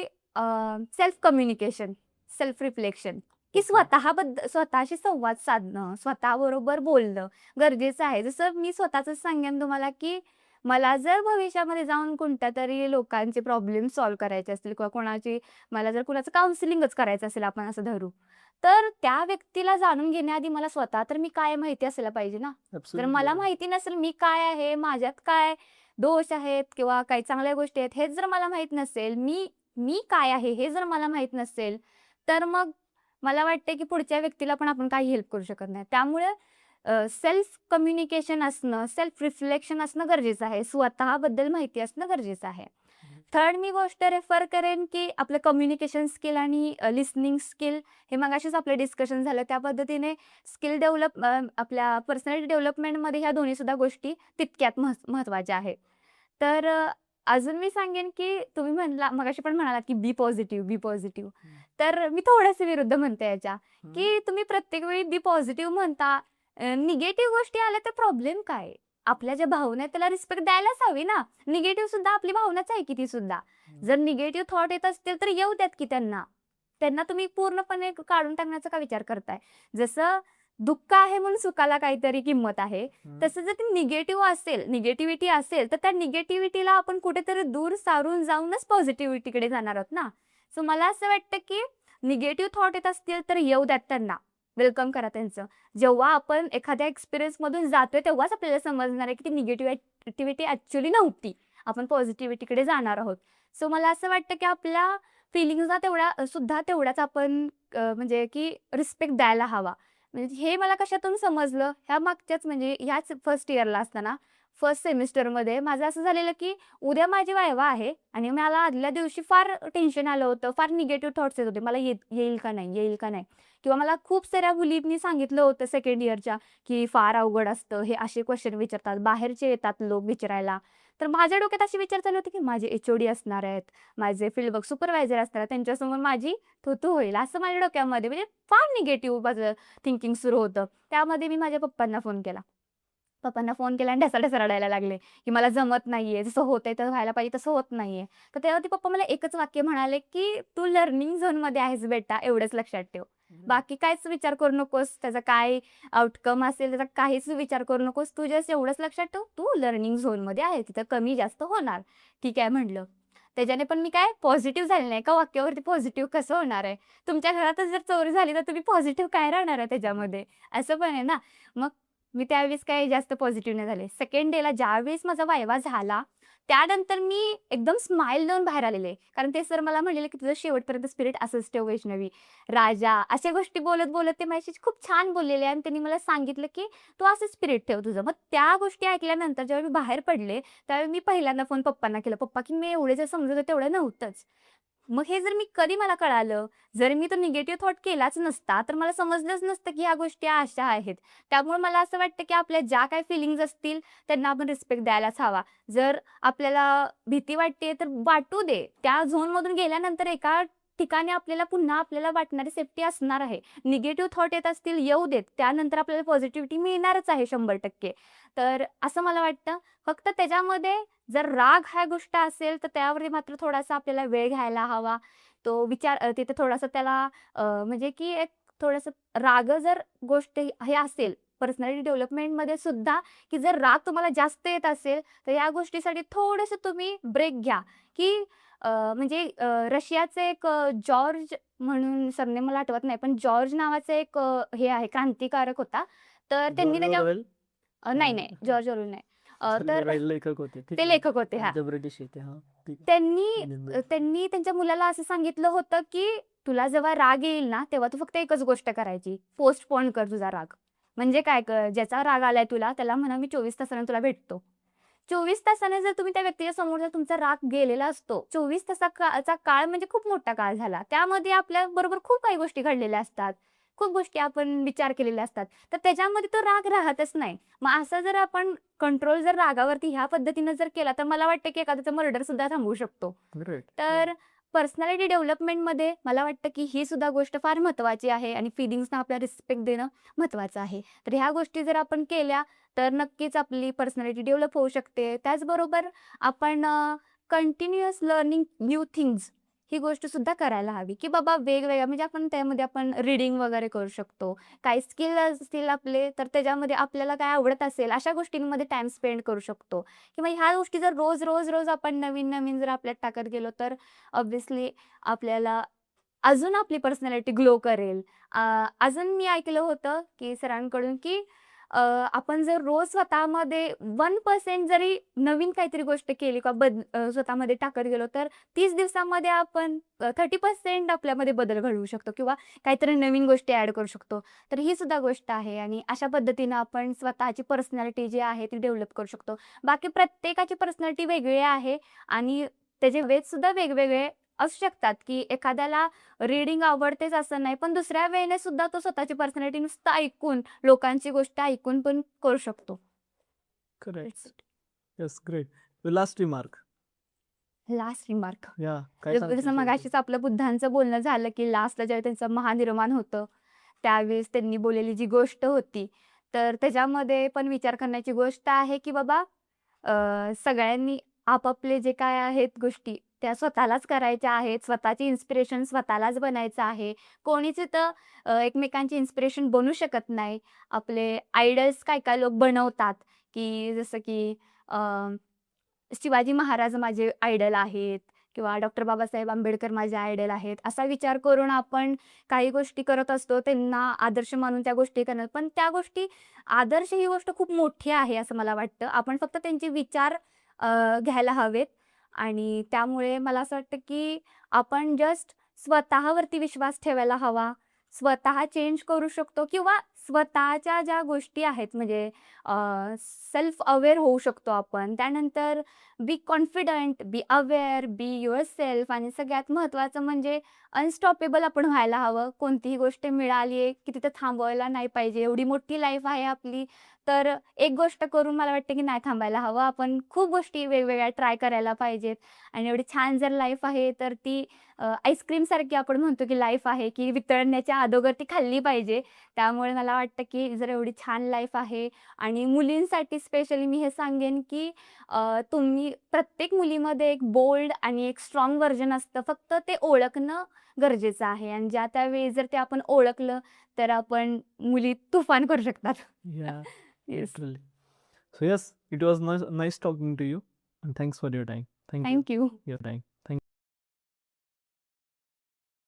सेल्फ कम्युनिकेशन, सेल्फ रिफ्लेक्शन, की स्वतःशी संवाद साधणं, स्वतःबरोबर बोलणं गरजेचं आहे. जसं मी स्वतःच सांगेन तुम्हाला की मला जर भविष्यामध्ये जाऊन कोणत्या तरी लोकांचे प्रॉब्लेम सॉल्व्ह करायचे असतील किंवा मला जर कुणाचं काउन्सिलिंगच करायचं असेल, आपण असं धरू, तर त्या व्यक्तीला जाणून घेण्याआधी मला स्वतः तर मी काय माहिती असायला पाहिजे ना. जर मला माहिती नसेल मी काय आहे, माझ्यात काय दोष आहेत किंवा काही चांगल्या गोष्टी आहेत, हेच जर मला माहित नसेल, मी काय आहे हे जर मला माहित नसेल, तर मग मला वाटते की पुढच्या व्यक्तीला पण आपण काही हेल्प करू शकत नाही. त्यामुळे सेल्फ कम्युनिकेशन असणं, सेल्फ रिफ्लेक्शन असणं गरजेचं आहे. स्वतःबद्दल माहिती असणं गरजेचं आहे. थर्ड मी गोष्ट रेफर करेन की आपलं कम्युनिकेशन स्किल आणि लिसनिंग स्किल, हे मगाशीच आपलं डिस्कशन झालं त्या पद्धतीने स्किल आपल्या पर्सनॅलिटी डेव्हलपमेंटमध्ये ह्या दोन्ही सुद्धा गोष्टी तितक्यात महत्त्वाच्या आहेत. तर अजून मी सांगेन की तुम्ही मगाशी पण म्हणालात की बी पॉझिटिव्ह. तर मी थोडंसं विरुद्ध म्हणते याच्या, की तुम्ही प्रत्येक वेळी बी पॉझिटिव्ह म्हणता, निगेटिव्ह गोष्टी आल्या तर प्रॉब्लेम काय? आपल्या ज्या भावना आहेत त्याला रिस्पेक्ट द्यायलाच हवी ना. निगेटिव्ह सुद्धा आपली भावनाच आहे की ती सुद्धा. जर निगेटिव्ह थॉट येत असतील तर येऊ द्यात की त्यांना तुम्ही पूर्णपणे काढून टाकण्याचा का विचार करताय? जसं दुःख आहे म्हणून सुखाला काहीतरी किंमत आहे, तसं जर ती निगेटिव्हिटी असेल तर त्या निगेटिव्हिटीला आपण कुठेतरी दूर सारून जाऊनच पॉझिटिव्हिटीकडे जाणार आहोत ना. सो मला असं वाटतं की निगेटिव्ह थॉट येत असतील तर येऊ द्यात, त्यांना वेलकम करा त्यांचं. जेव्हा आपण एखाद्या एक्सपिरियन्स मधून जातोय तेव्हाच आपल्याला समजणार आहे की ती निगेटिव्हिटी ऍक्च्युअली नव्हती, आपण पॉझिटिव्हिटीकडे जाणार आहोत. सो मला असं वाटतं की आपल्या फिलिंग्सला तेवढाच आपण म्हणजे की रिस्पेक्ट द्यायला हवा. म्हणजे हे मला कशातून समजलं, ह्या मागच्याच म्हणजे ह्याच फर्स्ट इयरला असताना फर्स्ट सेमिस्टरमध्ये माझं असं झालेलं की उद्या माझी वायवा आहे आणि मला आदल्या दिवशी फार टेन्शन आलं होतं, फार निगेटिव्ह थॉट्स येत होते, मला येईल का नाही, किंवा मला खूप साऱ्या मुलींनी सांगितलं होतं सेकंड इयरच्या की फार अवघड असतं, हे असे क्वेश्चन विचारतात, बाहेरचे येतात लोक विचारायला. तर माझ्या डोक्यात असे विचार चालू होते की माझे HOD असणार आहेत, माझे फील्डवर्क सुपरवायझर असणार आहेत, त्यांच्यासमोर माझी थुतू होईल, असं माझ्या डोक्यामध्ये म्हणजे फार निगेटिव्ह माझं थिंकिंग सुरू होतं. त्यामध्ये मी माझ्या पप्पांना फोन केला आणि ढसा रडायला लागले की मला जमत नाहीये, जसं होतंय तर व्हायला पाहिजे तसं होत नाहीये. तर तेव्हा ते पप्पा मला एकच वाक्य म्हणाले की तू लर्निंग झोनमध्ये आहेस बेटा, एवढंच लक्षात ठेव. बाकी काहीच विचार करू नकोस, त्याचा काय आउटकम असेल त्याचा काहीच विचार करू नकोस, तू जस्ट एवढंच लक्षात ठेव, तू लर्निंग झोनमध्ये आहे, तिथं कमी जास्त होणार. ठीक आहे म्हटलं. त्याच्याने पण मी काय पॉझिटिव्ह झाले नाही. एका वाक्यावरती पॉझिटिव्ह कसं होणार आहे? तुमच्या घरातच जर चोरी झाली तर तुम्ही पॉझिटिव्ह काय राहणार आहे त्याच्यामध्ये? असं पण आहे ना. मग मी त्यावेळेस काही जास्त पॉझिटिव्ह नाही झाले. सेकंड डेला ज्यावेळेस माझा वायवा झाला, त्यानंतर मी एकदम स्माईल देऊन बाहेर आलेले. कारण ते सर मला म्हणलेले की तुझं शेवटपर्यंत स्पिरिट असंच ठेव वैष्णवी, राजा, अशा गोष्टी बोलत ते माझ्याशी खूप छान बोललेले आणि त्यांनी मला सांगितलं की तू असं स्पिरिट ठेव तुझं. मग त्या गोष्टी ऐकल्यानंतर जेव्हा मी बाहेर पडले, त्यावेळी मी पहिल्यांदा फोन पप्पांना केला. पप्पा की मी एवढे जर समजत होते तेवढं नव्हतंच. मग हे जर कधी मला कळालं, जर मी तो निगेटिव्ह थॉट केलाच नसता, तर मला समजलंच नसतं की ह्या गोष्टी अशा आहेत. त्यामुळे मला असं वाटतं की आपल्या ज्या काही फिलिंग्ज असतील त्यांना आपण रिस्पेक्ट द्यायलाच हवा. जर आपल्याला भीती वाटते तर वाटू दे. त्या झोनमधून गेल्यानंतर एका ठिकाणी पुन्हा आपल्याला वाटणारी सेफ्टी असणार आहे. निगेटिव्ह थॉट येत असतील येऊ देत. त्यानंतर आपल्याला पॉझिटिव्हिटी मिळणारच आहे 100%. तर असं मला वाटतं. फक्त त्याच्यामध्ये जर राग हा गोष्ट असेल तर त्यावरती मात्र थोडासा आपल्याला वेळ घ्यायला हवा. तो विचार तिथे थोडासा त्याला म्हणजे की एक थोडंसं राग जर गोष्ट हे असेल पर्सनॅलिटी डेव्हलपमेंटमध्ये सुद्धा, की जर राग तुम्हाला जास्त येत असेल तर या गोष्टीसाठी थोडंसं तुम्ही ब्रेक घ्या. की म्हणजे रशियाचे एक जॉर्ज म्हणून सरनेम मला आठवत नाही, पण जॉर्ज नावाचे एक हे आहे क्रांतिकारक होता. तर त्यांनी जॉर्ज त्याच्या ऑरवेल? नाही नाही जॉर्ज ऑरवेल नाही. तर लेखक होते ठीक ते आहे. लेखक होते हा. ते ब्रिटिश येते हा ठीक आहे. त्यांनी त्यांच्या मुलाला असं सांगितलं होतं की तुला जेव्हा राग येईल ना तेव्हा तू फक्त एकच गोष्ट करायची, पोस्टपोन कर तुझा राग. म्हणजे काय कर, ज्याचा राग आलाय तुला त्याला म्हणा मी 24 तासाने तुला भेटतो. 24 तासाने जर तुम्ही त्या व्यक्तीच्या समोर जर तुमचा राग गेलेला असतो, 24 तासाचा काळ म्हणजे खूप मोठा काळ झाला. त्यामध्ये आपल्या बरोबर खूप काही गोष्टी घडलेल्या असतात. खूप गोष्टी आपण विचार केलेल्या असतात. तर त्याच्यामध्ये तो राग राहतच नाही. मग असं जर आपण कंट्रोल जर रागावरती ह्या पद्धतीनं जर केला तर मला वाटतं की एखाद्याचा मर्डर सुद्धा थांबवू शकतो. ग्रेट. तर पर्सनॅलिटी डेव्हलपमेंटमध्ये मला वाटतं की ही सुद्धा गोष्ट फार महत्त्वाची आहे आणि फिलिंग्सना आपला रिस्पेक्ट देणं महत्त्वाचं आहे. तर ह्या गोष्टी जर आपण केल्या तर नक्कीच आपली पर्सनॅलिटी डेव्हलप होऊ शकते. त्याचबरोबर आपण कंटिन्युअस लर्निंग न्यू थिंग्स ही गोष्ट सुद्धा करायला हवी, की बाबा वेगवेगळ्या म्हणजे आपण त्यामध्ये आपण रीडिंग वगैरे करू शकतो. काही स्किल असतील आपले तर त्याच्यामध्ये आपल्याला काय आवडत असेल अशा गोष्टींमध्ये टाइम स्पेंड करू शकतो. किंवा ह्या गोष्टी जर रोज रोज रोज आपण नवीन नवीन जर आपल्यात टाकत गेलो तर ऑब्व्हियसली आपल्याला अजून आपली पर्सनॅलिटी ग्लो करेल. अजून मी ऐकलं होतं की सरांकडून की आपण जर रोज स्वतःमध्ये 1% जरी नवीन काहीतरी गोष्ट केली का स्वतःमध्ये टाकत गेलो तर 30 दिवसामध्ये आपण 30% आपल्यामध्ये बदल घडवू शकतो किंवा काहीतरी नवीन गोष्टी ॲड करू शकतो. तर ही सुद्धा गोष्ट आहे आणि अशा पद्धतीनं आपण स्वतःची पर्सनॅलिटी जी आहे ती डेव्हलप करू शकतो. बाकी प्रत्येकाची पर्सनॅलिटी वेगळी आहे आणि त्याचे वेज सुद्धा वेगवेगळे असू शकतात, की एखाद्याला रीडिंग आवडतेच असं नाही, पण दुसऱ्या वेळेने सुद्धा तो स्वतःची पर्सनॅलिटी नुसतं ऐकून, लोकांची गोष्ट ऐकून पण करू शकतो. Correct. Yes great. Last remark. Last remark. या काय सांगशील जसं शेवटी? मगाशीच आपलं बुद्धांचं बोलणं झालं, की लास्टला ज्यावेळी त्यांचं महानिर्वाण होतं, त्यावेळेस त्यांनी बोललेली जी गोष्ट होती, तर त्याच्यामध्ये पण विचार करण्याची गोष्ट आहे, की बाबा सगळ्यांनी आपापले जे काय आहेत गोष्टी, त्या स्वतःलाच करायच्या आहेत. स्वतःची इन्स्पिरेशन स्वतःलाच बनायचं आहे. कोणीच इथं एकमेकांची इन्स्पिरेशन बनू शकत नाही. आपले आयडल्स काय-काय लोक बनवतात, की जसं की शिवाजी महाराज माझे आयडल आहेत किंवा डॉक्टर बाबासाहेब आंबेडकर माझे आयडल आहेत. असा विचार करून आपण काही गोष्टी करत असतो. त्यांना आदर्श मानून त्या गोष्टी करणं. पण त्या गोष्टी आदर्श ही गोष्ट खूप मोठी आहे असं मला वाटतं. आपण फक्त त्यांचे विचार घ्यायला हवेत आणि त्यामुळे मला असं वाटतं, की आपण जस्ट स्वतःवरती विश्वास ठेवायला हवा. स्वतः चेंज करू शकतो किंवा स्वतःच्या ज्या गोष्टी आहेत म्हणजे सेल्फ अवेअर होऊ शकतो आपण. त्यानंतर be confident, be aware, be yourself आणि सगळ्यात महत्त्वाचं म्हणजे अनस्टॉपेबल आपण व्हायला हवं. कोणतीही गोष्ट मिळाली आहे, की तिथं थांबवायला नाही पाहिजे. एवढी मोठी लाईफ आहे आपली, तर एक गोष्ट करून मला वाटतं की नाही थांबायला हवं. आपण खूप गोष्टी वेगवेगळ्या ट्राय करायला पाहिजेत आणि एवढी छान जर लाईफ आहे, तर ती आईस्क्रीमसारखी आपण म्हणतो की लाईफ आहे, की वितळण्याच्या अगोदर ती खाल्ली पाहिजे. त्यामुळे मला वाटतं की जर एवढी छान लाईफ आहे आणि मुलींसाठी स्पेशली मी हे सांगेन की तुम्ही प्रत्येक मुलीमध्ये एक बोल्ड आणि एक स्ट्राँग व्हर्जन असतं. फक्त ते ओळखणं गरजेचं आहे आणि ज्या त्यावेळी जर ते आपण ओळखलं, तर आपण मुली तुफान करू शकतात. Yeah, yes. literally. So yes, it was nice talking to you, and thanks for your time. Thank you. Thank you. Your time.